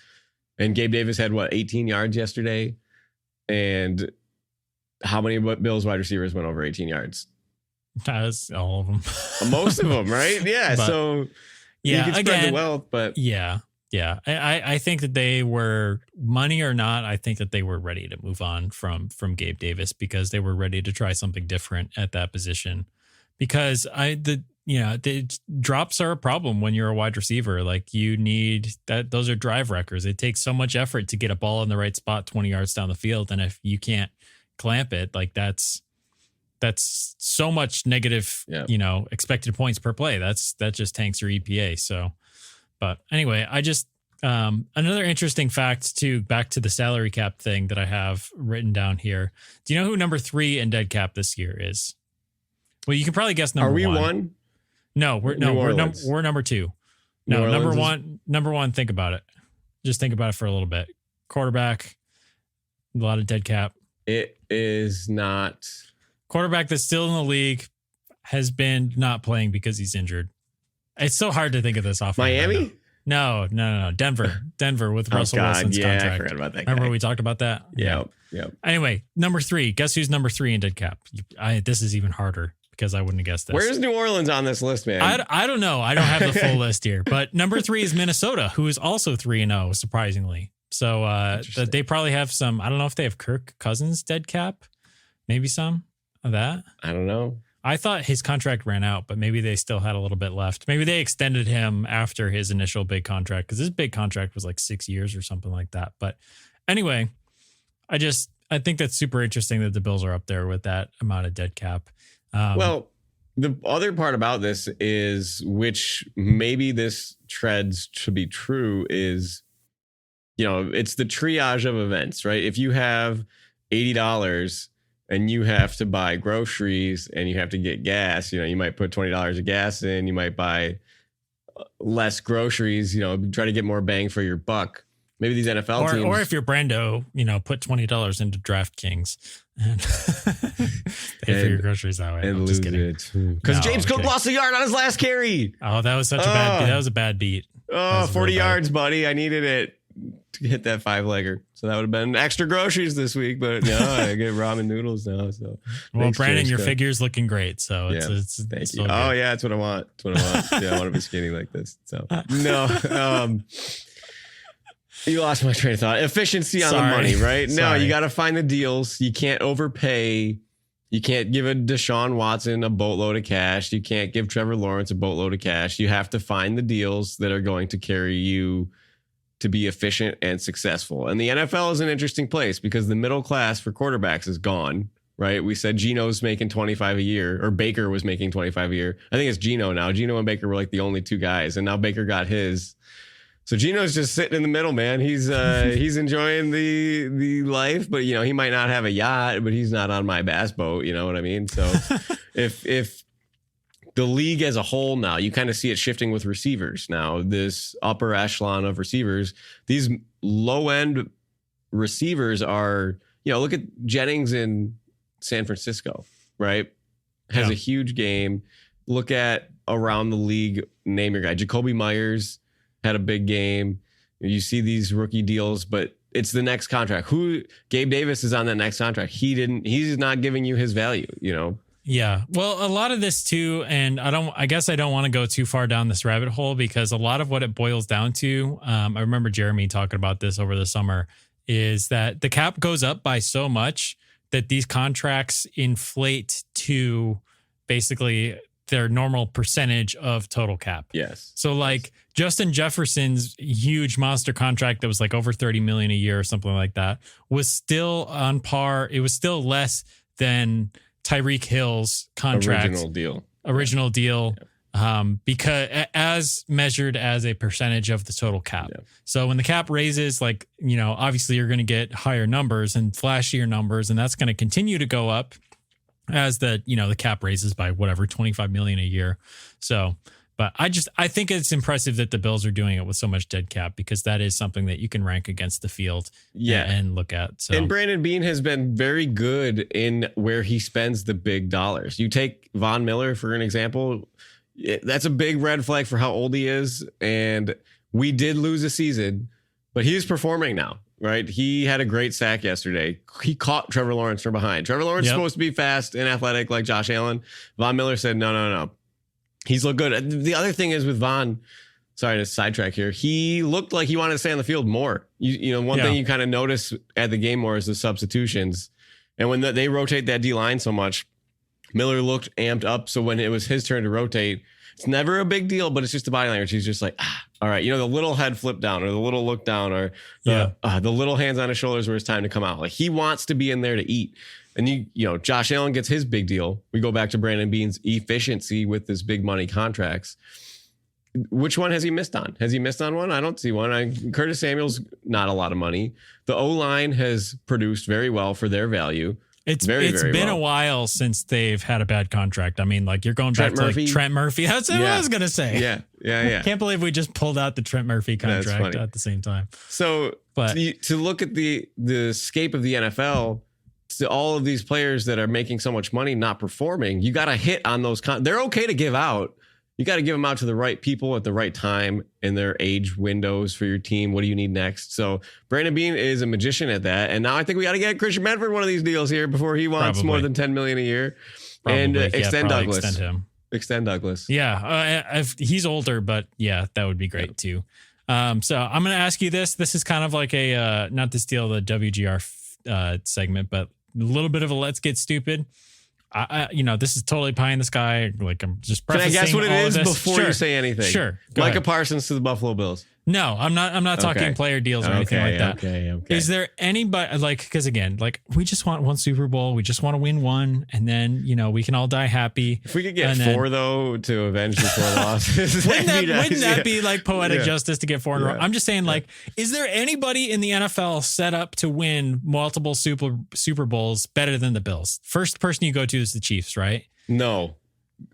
Speaker 4: And Gabe Davis had 18 yards yesterday, and how many Bills wide receivers went over 18 yards?
Speaker 2: That's all of them.
Speaker 4: Most of them, right? Yeah. But, so you can spread the wealth, but
Speaker 2: yeah. I think that they were, money or not, I think that they were ready to move on from Gabe Davis because they were ready to try something different at that position. Because the drops are a problem when you're a wide receiver. Like you need that. Those are drive wreckers. It takes so much effort to get a ball in the right spot 20 yards down the field. And if you can't clamp it, like that's so much negative, expected points per play. That just tanks your EPA. So, but anyway, I just, another interesting fact too, back to the salary cap thing that I have written down here. Do you know who number 3 in dead cap this year is? Well, you can probably guess number 1.
Speaker 4: Are we 1?
Speaker 2: No, we're number 2. No, number one, think about it. Just think about it for a little bit. Quarterback, a lot of dead cap.
Speaker 4: It is not.
Speaker 2: Quarterback that's still in the league has been not playing because he's injured. It's so hard to think of this off.
Speaker 4: Miami?
Speaker 2: No. Denver with Russell Wilson's contract.
Speaker 4: I forgot about that guy.
Speaker 2: Remember we talked about that?
Speaker 4: Yeah.
Speaker 2: Anyway, number 3. Guess who's number 3 in dead cap? This is even harder because I wouldn't have guessed this.
Speaker 4: Where's New Orleans on this list, man?
Speaker 2: I don't know. I don't have the full list here. But number 3 is Minnesota, who is also 3-0, surprisingly. So they probably have some. I don't know if they have Kirk Cousins dead cap. Maybe some of that.
Speaker 4: I don't know.
Speaker 2: I thought his contract ran out, but maybe they still had a little bit left. Maybe they extended him after his initial big contract because his big contract was like 6 years or something like that. But anyway, I think that's super interesting that the Bills are up there with that amount of dead cap.
Speaker 4: Well, the other part about this is, which maybe this treads to be true, is, it's the triage of events, right? If you have $80 and you have to buy groceries and you have to get gas, you might put $20 of gas in, you might buy less groceries, try to get more bang for your buck. Maybe these NFL teams. Or
Speaker 2: if you're Brando, put $20 into DraftKings and pay for your groceries that way.
Speaker 4: And lose it. Because James Cook lost a yard on his last carry.
Speaker 2: Oh, that was such a bad beat. That was a bad beat.
Speaker 4: 40 yards, buddy. I needed it to hit that 5-legger. So that would have been extra groceries this week, but no, I get ramen noodles now. So
Speaker 2: well, Brandon, your figure's looking great. So it's
Speaker 4: thank you. Oh yeah, that's what I want. Yeah, I want to be skinny like this. So no, you lost my train of thought. Efficiency on the money, right? No, you got to find the deals. You can't overpay. You can't give a Deshaun Watson a boatload of cash. You can't give Trevor Lawrence a boatload of cash. You have to find the deals that are going to carry you to be efficient and successful. And the NFL is an interesting place because the middle class for quarterbacks is gone, right? We said Geno's making 25 a year, or Baker was making 25 a year. I think it's Geno now. Geno and Baker were like the only 2 guys, and now Baker got his. So Geno's just sitting in the middle, man. He's enjoying the life, but he might not have a yacht, but he's not on my bass boat. You know what I mean? So if the league as a whole now, you kind of see it shifting with receivers now, this upper echelon of receivers, these low end receivers are, look at Jennings in San Francisco, right? Has a huge game. Look at around the league, name your guy. Jacoby Myers had a big game. You see these rookie deals, but it's the next contract. Gabe Davis is on that next contract. He's not giving you his value,
Speaker 2: Yeah. Well, a lot of this too, and I guess I don't want to go too far down this rabbit hole because a lot of what it boils down to, I remember Jeremy talking about this over the summer, is that the cap goes up by so much that these contracts inflate to basically their normal percentage of total cap.
Speaker 4: Yes.
Speaker 2: So like Justin Jefferson's huge monster contract that was like over 30 million a year or something like that was still on par. It was still less than Tyreek Hill's contract. Original deal. Yeah. Because as measured as a percentage of the total cap. Yeah. So when the cap raises, like, obviously you're going to get higher numbers and flashier numbers, and that's going to continue to go up as the cap raises by whatever, 25 million a year. So, but I think it's impressive that the Bills are doing it with so much dead cap because that is something that you can rank against the field and look at. So,
Speaker 4: and Brandon Beane has been very good in where he spends the big dollars. You take Von Miller for an example. That's a big red flag for how old he is. And we did lose a season, but he's performing now. Right. He had a great sack yesterday. He caught Trevor Lawrence from behind. Trevor Lawrence is supposed to be fast and athletic like Josh Allen. Von Miller said, no. He's looked good. The other thing is with Von, sorry to sidetrack here. He looked like he wanted to stay on the field more. One thing you kind of notice at the game more is the substitutions. And when they rotate that D line so much, Miller looked amped up. So when it was his turn to rotate, it's never a big deal, but it's just a body language. He's just like, all right, the little head flip down or the little look down or the little hands on his shoulders where it's time to come out. Like he wants to be in there to eat. And Josh Allen gets his big deal. We go back to Brandon Beane's efficiency with his big money contracts. Which one has he missed on? Has he missed on one? I don't see one. Curtis Samuel's not a lot of money. The O-line has produced very well for their value.
Speaker 2: It's been a while since they've had a bad contract. I mean, like you're going back to like Trent Murphy. That's what I was going to say.
Speaker 4: Yeah.
Speaker 2: Can't believe we just pulled out the Trent Murphy contract at the same time.
Speaker 4: So to look at the scape of the NFL, to all of these players that are making so much money not performing, you got to hit on those. They're okay to give out. You got to give them out to the right people at the right time in their age windows for your team. What do you need next? So Brandon Beane is a magician at that. And now I think we got to get Christian Benford one of these deals here before he wants more than $10 million a year. And extend Douglas.
Speaker 2: Extend him.
Speaker 4: Extend Douglas.
Speaker 2: Yeah. He's older, but yeah, that would be great too. So I'm going to ask you this. This is kind of like a, not to steal the WGR segment, but a little bit of a let's get stupid. This is totally pie in the sky. Like I'm just prefacing.
Speaker 4: Can I guess what it is before you say anything?
Speaker 2: Sure.
Speaker 4: Micah Parsons to the Buffalo Bills.
Speaker 2: No, I'm not talking player deals or anything like that.
Speaker 4: Okay.
Speaker 2: Is there anybody because again, like we just want one Super Bowl. We just want to win one. And then, we can all die happy.
Speaker 4: If we could get four though, to avenge the 4 losses.
Speaker 2: wouldn't that be like poetic justice to get 4 in a row? I'm just saying is there anybody in the NFL set up to win multiple Super Bowls better than the Bills? First person you go to is the Chiefs, right?
Speaker 4: No.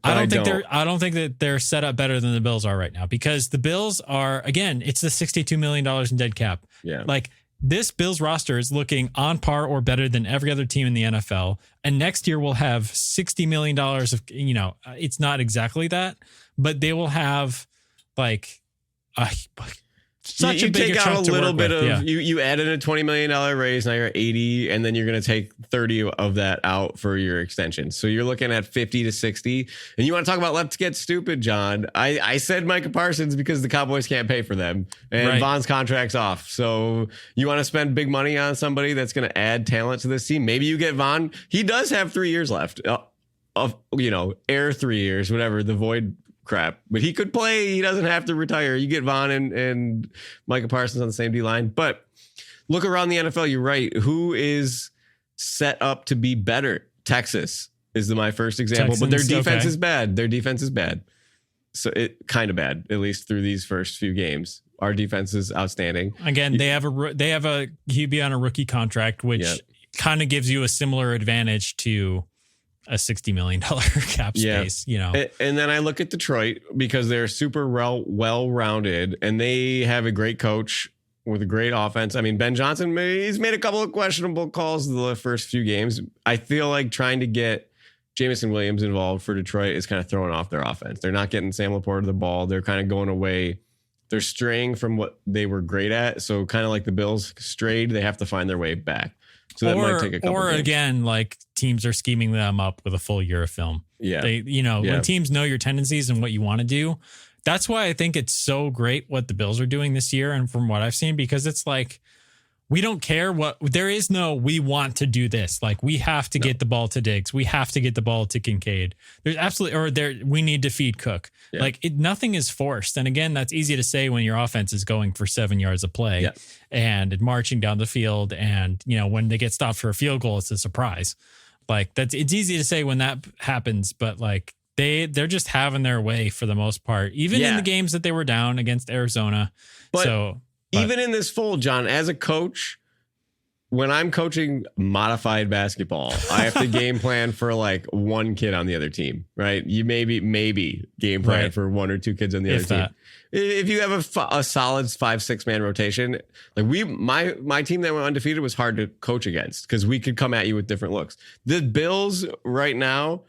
Speaker 2: I don't think that they're set up better than the Bills are right now because the Bills are, again, it's the $62 million in dead cap.
Speaker 4: Yeah.
Speaker 2: Like this Bills roster is looking on par or better than every other team in the NFL. And next year we'll have $60 million of, it's not exactly that, but they will have like such
Speaker 4: you
Speaker 2: a big
Speaker 4: take out a little bit
Speaker 2: of
Speaker 4: you added a $20 million raise. Now you're at 80, and then you're going to take 30 of that out for your extension. So you're looking at 50 to 60. And you want to talk about let's get stupid, John. I said Micah Parsons because the Cowboys can't pay for them, and Von's contract's off. So you want to spend big money on somebody that's going to add talent to this team. Maybe you get Von. He does have 3 years left of 3 years, whatever the void crap, but he could play. He doesn't have to retire. You get Von and Micah Parsons on the same D line. But look around the NFL. You're right. Who is set up to be better? Texas is my first example, but their defense is bad. Their defense is bad. So it kind of bad, at least through these first few games. Our defense is outstanding.
Speaker 2: Again, they have a QB on a rookie contract, which kind of gives you a similar advantage to a $60 million cap space,
Speaker 4: And then I look at Detroit because they're super well-rounded and they have a great coach with a great offense. I mean, Ben Johnson, he's made a couple of questionable calls the first few games. I feel like trying to get Jameson Williams involved for Detroit is kind of throwing off their offense. They're not getting Sam Laporta the ball. They're kind of going away. They're straying from what they were great at. So kind of like the Bills strayed, they have to find their way back. So that might take a couple games.
Speaker 2: Again, like teams are scheming them up with a full year of film.
Speaker 4: Yeah.
Speaker 2: When teams know your tendencies and what you want to do, that's why I think it's so great what the Bills are doing this year. And from what I've seen, because it's like, we don't care we want to do this. Like we have to get the ball to Diggs. We have to get the ball to Kincaid. We need to feed Cook. Yeah. Like nothing is forced. And again, that's easy to say when your offense is going for 7 yards of play and marching down the field. And, when they get stopped for a field goal, it's a surprise. Like it's easy to say when that happens, but like they're just having their way for the most part, even in the games that they were down against Arizona. But
Speaker 4: even in this fold, John, as a coach, when I'm coaching modified basketball, I have to game plan for like one kid on the other team, right? You maybe game plan for 1 or 2 kids on the other team. If you have a solid 5-6 man rotation, like my team that went undefeated was hard to coach against because we could come at you with different looks. The Bills right now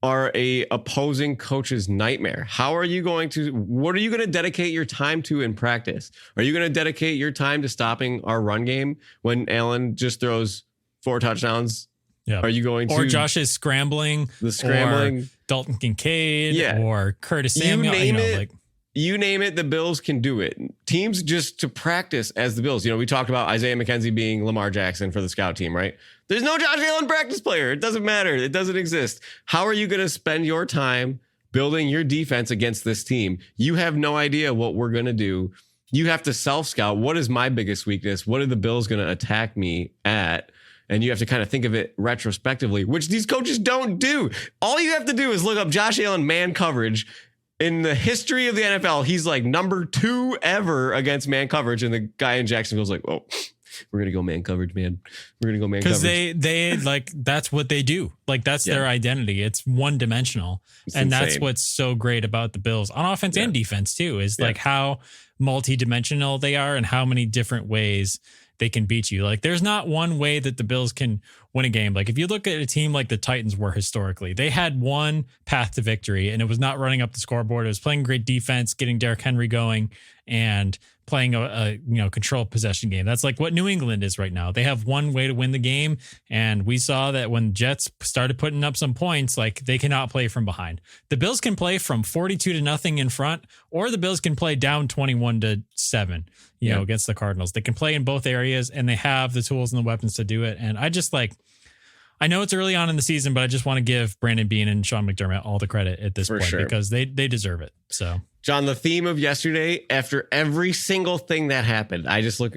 Speaker 4: are a opposing coach's nightmare. What are you going to dedicate your time to in practice? Are you going to dedicate your time to stopping our run game when Allen just throws 4 touchdowns? Yeah. Are you going to?
Speaker 2: Or Josh is scrambling.
Speaker 4: Or
Speaker 2: Dalton Kincaid. Yeah. Or Curtis Samuel.
Speaker 4: You name it. you name it, the Bills can do it. Teams just to practice as the Bills. We talked about Isaiah McKenzie being Lamar Jackson for the scout team, right? There's no Josh Allen practice player. It doesn't matter. It doesn't exist. How are you going to spend your time building your defense against this team? You have no idea what we're going to do. You have to self-scout. What is my biggest weakness? What are the Bills going to attack me at? And you have to kind of think of it retrospectively, which these coaches don't do. All you have to do is look up Josh Allen man coverage. In the history of the NFL, he's like number 2 ever against man coverage. And the guy in Jacksonville's like, oh, we're going to go man coverage, man. We're going to go man coverage.
Speaker 2: Because they like, that's what they do. Like, that's their identity. It's one dimensional. And insane. That's what's so great about the Bills on offense and defense too, is like how multi-dimensional they are and how many different ways they can beat you. Like, there's not one way that the Bills can win a game. Like, if you look at a team like the Titans were historically, they had one path to victory, and it was not running up the scoreboard. It was playing great defense, getting Derrick Henry going, and playing a controlled possession game. That's like what New England is right now. They have one way to win the game, and we saw that when Jets started putting up some points, like, they cannot play from behind. The Bills can play from 42-0 in front, or the Bills can play down 21-7, against the Cardinals. They can play in both areas, and they have the tools and the weapons to do it. And I know it's early on in the season, but I just want to give Brandon Beane and Sean McDermott all the credit at this point because they deserve it. So,
Speaker 4: John, the theme of yesterday, after every single thing that happened, I just look,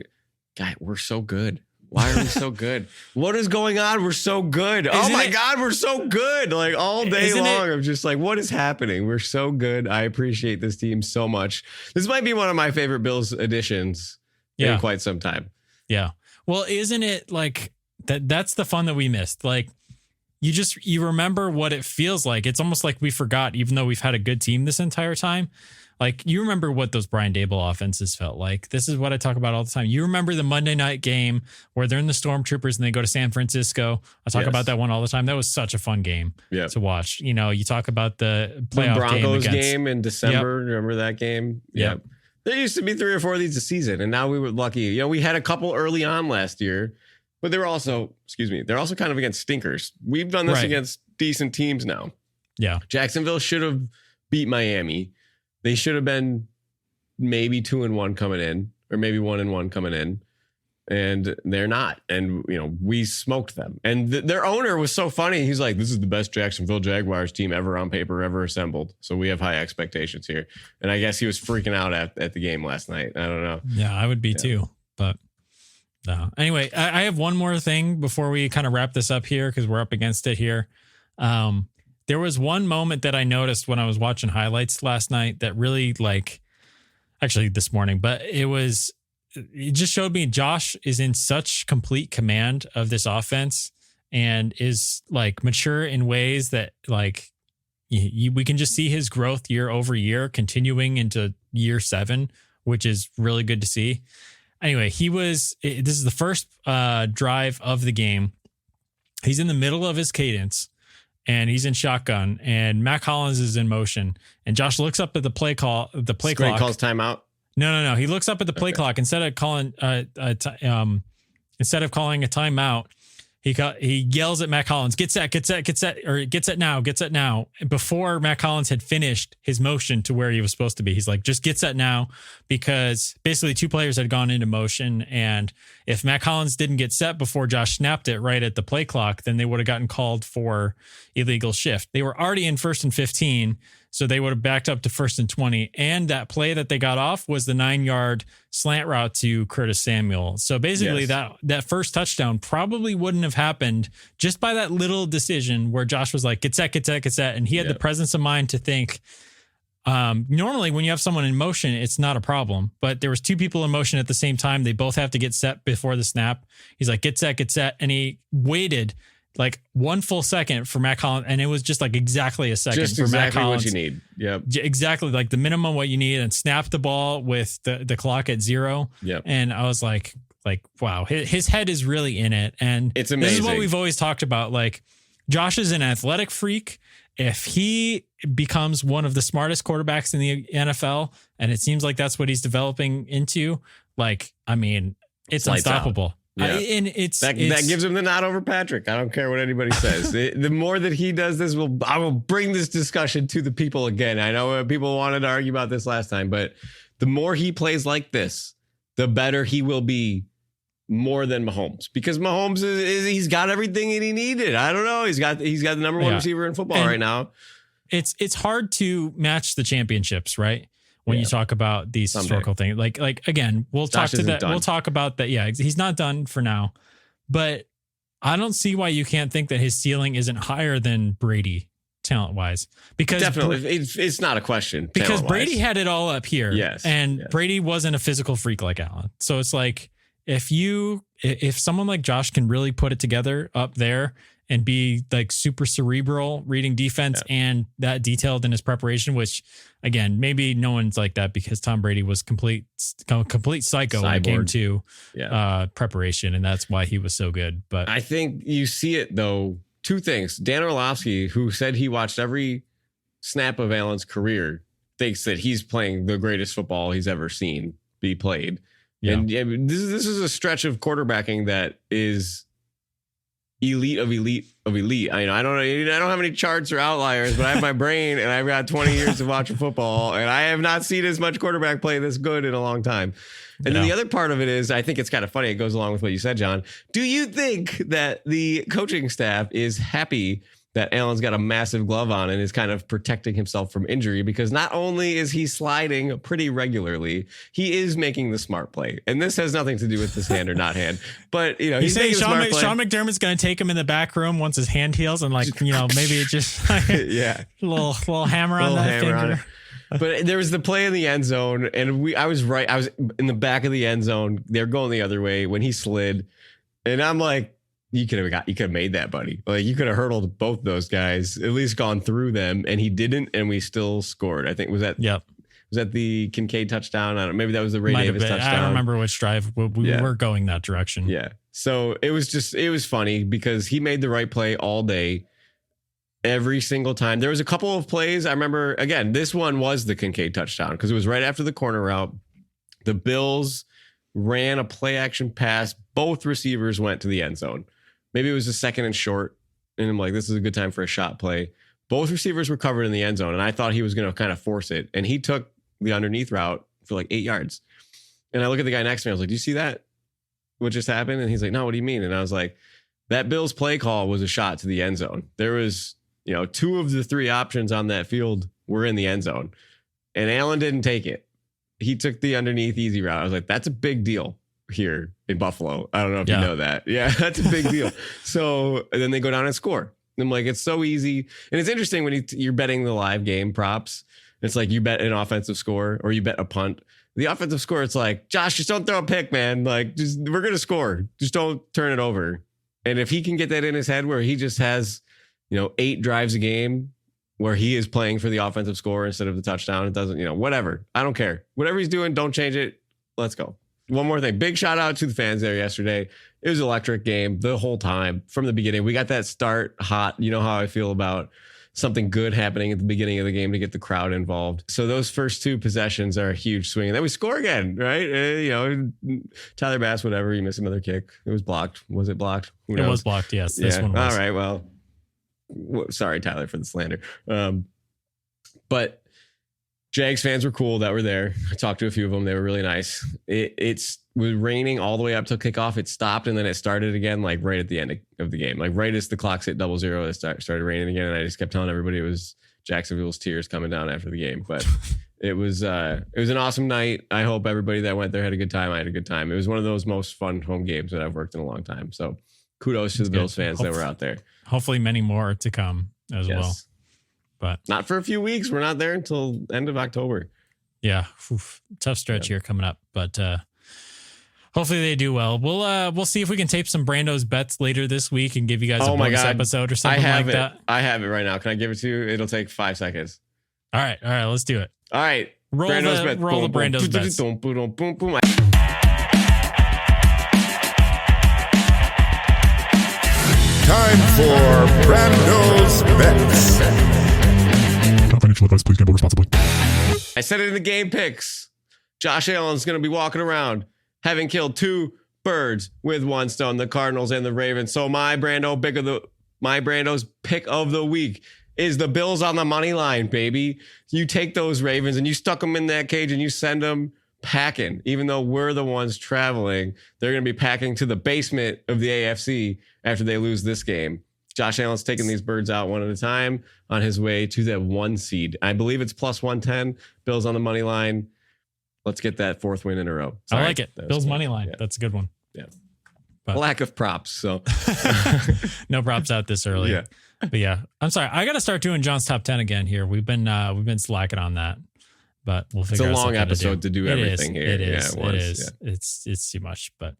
Speaker 4: God, we're so good. Why are we so good? What is going on? We're so good. Oh my God, we're so good. Like, all day long, I'm just like, what is happening? We're so good. I appreciate this team so much. This might be one of my favorite Bills additions in quite some time.
Speaker 2: Yeah. Well, isn't it like that's the fun that we missed? Like, you remember what it feels like. It's almost like we forgot, even though we've had a good team this entire time. Like, you remember what those Brian Daboll offenses felt like. This is what I talk about all the time. You remember the Monday night game where they're in the Stormtroopers and they go to San Francisco. I talk about that one all the time. That was such a fun game to watch. You talk about the playoff
Speaker 4: Broncos game in December. Remember that game?
Speaker 2: Yep.
Speaker 4: There used to be 3 or 4 of these a season, and now we were lucky. We had a couple early on last year, but they're also kind of against stinkers. We've done this against decent teams now.
Speaker 2: Yeah.
Speaker 4: Jacksonville should have beat Miami. They should have been maybe 2-1 coming in, or maybe 1-1 coming in, and they're not. And we smoked them. And their owner was so funny. He's like, "This is the best Jacksonville Jaguars team ever on paper, ever assembled. So we have high expectations here." And I guess he was freaking out at the game last night. I don't know.
Speaker 2: Yeah, I would be too. But no. Anyway, I have one more thing before we kind of wrap this up here because we're up against it here. There was one moment that I noticed when I was watching highlights last night that really, actually this morning, but it just showed me Josh is in such complete command of this offense and is mature in ways that we can just see his growth year over year continuing into year 7, which is really good to see. Anyway, this is the first drive of the game. He's in the middle of his cadence. And he's in shotgun, and Mac Hollins is in motion. And Josh looks up at the play clock.
Speaker 4: Calls timeout.
Speaker 2: No. He looks up at the play clock instead of calling a timeout. He yells at Mac Hollins, get set, or get set now. Before Mac Hollins had finished his motion to where he was supposed to be, he's like, just get set now, because basically 2 players had gone into motion. And if Mac Hollins didn't get set before Josh snapped it right at the play clock, then they would have gotten called for illegal shift. They were already in 1st and 15. So they would have backed up to 1st and 20. And that play that they got off was the 9-yard slant route to Curtis Samuel. So basically that first touchdown probably wouldn't have happened just by that little decision where Josh was like, get set. And he had the presence of mind to think, normally when you have someone in motion, it's not a problem, but there was 2 people in motion at the same time. They both have to get set before the snap. He's like, get set. And he waited 1 full second for Mac Hollins, and it was just exactly a second
Speaker 4: just
Speaker 2: for
Speaker 4: exactly
Speaker 2: Mac Hollins.
Speaker 4: What you need. Yep.
Speaker 2: Exactly the minimum what you need, and snap the ball with the clock at 0.
Speaker 4: Yep.
Speaker 2: And I was like, wow, his head is really in it. And
Speaker 4: it's amazing.
Speaker 2: This is what we've always talked about. Josh is an athletic freak. If he becomes one of the smartest quarterbacks in the NFL, and it seems like that's what he's developing into, it's
Speaker 4: Lights
Speaker 2: unstoppable.
Speaker 4: Out. Yeah.
Speaker 2: And it's
Speaker 4: that gives him the nod over Patrick. I don't care what anybody says. The more that he does this, I will bring this discussion to the people again. I know people wanted to argue about this last time, but the more he plays like this, the better he will be, more than Mahomes, because Mahomes he's got everything that he needed. I don't know. He's got the number one receiver in football right now.
Speaker 2: It's hard to match the championships, right? When you talk about these historical things, like again, we'll talk about that. Yeah, he's not done for now, but I don't see why you can't think that his ceiling isn't higher than Brady talent wise, because
Speaker 4: definitely it's not a question,
Speaker 2: because Brady had it all up here.
Speaker 4: Yes.
Speaker 2: Brady wasn't a physical freak like Allen. So it's like, if someone like Josh can really put it together up there and be like super cerebral reading defense and that detailed in his preparation, which again, maybe no one's like that because Tom Brady was complete psycho when it came to preparation. And that's why he was so good. But
Speaker 4: I think you see it though. Two things. Dan Orlovsky, who said he watched every snap of Allen's career, thinks that he's playing the greatest football he's ever seen be played. Yeah. And this is a stretch of quarterbacking that is elite of elite of elite. I don't have any charts or outliers, but I have my brain and I've got 20 years of watching football, and I have not seen as much quarterback play this good in a long time. And then the other part of it is, I think it's kind of funny. It goes along with what you said, John. Do you think that the coaching staff is happy that Allen's got a massive glove on and is kind of protecting himself from injury? Because not only is he sliding pretty regularly, he is making the smart play. And this has nothing to do with his hand or not hand. But, he's making the smart play. Sean McDermott's
Speaker 2: going to take him in the back room once his hand heals and maybe it just like a little hammer on that finger.
Speaker 4: But there was the play in the end zone, and I was right. I was in the back of the end zone. They're going the other way when he slid, and I'm like, you could have made that, buddy. Like, you could have hurdled both those guys, at least gone through them, and he didn't, and we still scored. I think was that the Kincaid touchdown? I don't know, maybe that was the Ray Davis touchdown. I don't remember
Speaker 2: which drive we were going that direction.
Speaker 4: Yeah. So it was funny because he made the right play all day. Every single time. There was a couple of plays. I remember, again, this one was the Kincaid touchdown because it was right after the corner route. The Bills ran a play action pass. Both receivers went to the end zone. Maybe it was a second and short. And I'm like, this is a good time for a shot play. Both receivers were covered in the end zone. And I thought he was going to kind of force it. And he took the underneath route for like 8 yards. And I look at the guy next to me. I was like, do you see that? What just happened? And he's like, no, what do you mean? And I was like, that Bills play call was a shot to the end zone. There was, 2 of the 3 options on that field were in the end zone, and Allen didn't take it. He took the underneath easy route. I was like, that's a big deal here in Buffalo. I don't know if you know that. Yeah, that's a big deal. So and then they go down and score. I'm like, it's so easy. And it's interesting when you're betting the live game props. It's like you bet an offensive score or you bet a punt. The offensive score, it's like, Josh, just don't throw a pick, man. Like, we're going to score. Just don't turn it over. And if he can get that in his head where he just has 8 drives a game where he is playing for the offensive score instead of the touchdown. It doesn't, whatever. I don't care. Whatever he's doing, don't change it. Let's go. One more thing. Big shout out to the fans there yesterday. It was an electric game the whole time from the beginning. We got that start hot. You know how I feel about something good happening at the beginning of the game to get the crowd involved. So those first 2 possessions are a huge swing. And then we score again, right? Tyler Bass, whatever. He missed another kick. It was blocked. Was it blocked? Who knows?
Speaker 2: It was blocked, yes. This one was.
Speaker 4: All right, well. Sorry, Tyler, for the slander. But Jags fans were cool that were there. I talked to a few of them. They were really nice. It was raining all the way up till kickoff. It stopped and then it started again, like right at the end of the game. Like right as the clocks hit 00, it started raining again. And I just kept telling everybody it was Jacksonville's tears coming down after the game. But it was an awesome night. I hope everybody that went there had a good time. I had a good time. It was one of those most fun home games that I've worked in a long time. So kudos to the Bills fans that were out there.
Speaker 2: Hopefully many more to come as well. But
Speaker 4: not for a few weeks. We're not there until end of October.
Speaker 2: Yeah. Tough stretch here coming up. But hopefully they do well. We'll see if we can tape some Brando's bets later this week and give you guys a bonus episode or something like that.
Speaker 4: I have it right now. Can I give it to you? It'll take 5 seconds.
Speaker 2: All right. Let's do it.
Speaker 4: All right.
Speaker 2: Roll the Brando's bets.
Speaker 1: Time for Brando's Bets.
Speaker 5: Not financial advice. Please gamble responsibly.
Speaker 4: I said it in the game picks. Josh Allen's going to be walking around having killed 2 birds with one stone, the Cardinals and the Ravens. So my Brando's pick of the week is the Bills on the money line, baby. You take those Ravens and you stuck them in that cage and you send them packing. Even though we're the ones traveling, they're going to be packing to the basement of the AFC after they lose this game. Josh Allen's taking these birds out one at a time on his way to that 1 seed. I believe it's plus 110. Bills on the money line. Let's get that 4th win in a row.
Speaker 2: Sorry, I like it. Bills money line. Yeah. That's a good one.
Speaker 4: Yeah. But lack of props. So
Speaker 2: no props out this early.
Speaker 4: Yeah.
Speaker 2: But yeah, I'm sorry. I got to start doing John's top 10 again here. We've been slacking on that, but we'll figure out.
Speaker 4: It's a long episode to do everything here.
Speaker 2: It is. Yeah, it is. Yeah. It's too much, but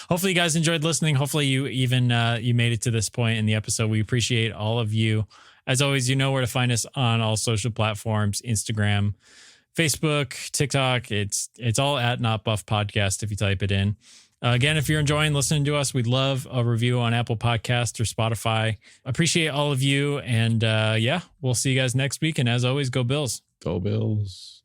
Speaker 2: hopefully you guys enjoyed listening. Hopefully you even you made it to this point in the episode. We appreciate all of you. As always, you know where to find us on all social platforms, Instagram, Facebook, TikTok. It's all at Not Buff Podcast if you type it in. Again, if you're enjoying listening to us, we'd love a review on Apple Podcasts or Spotify. Appreciate all of you. And we'll see you guys next week. And as always, go Bills.
Speaker 4: Go Bills.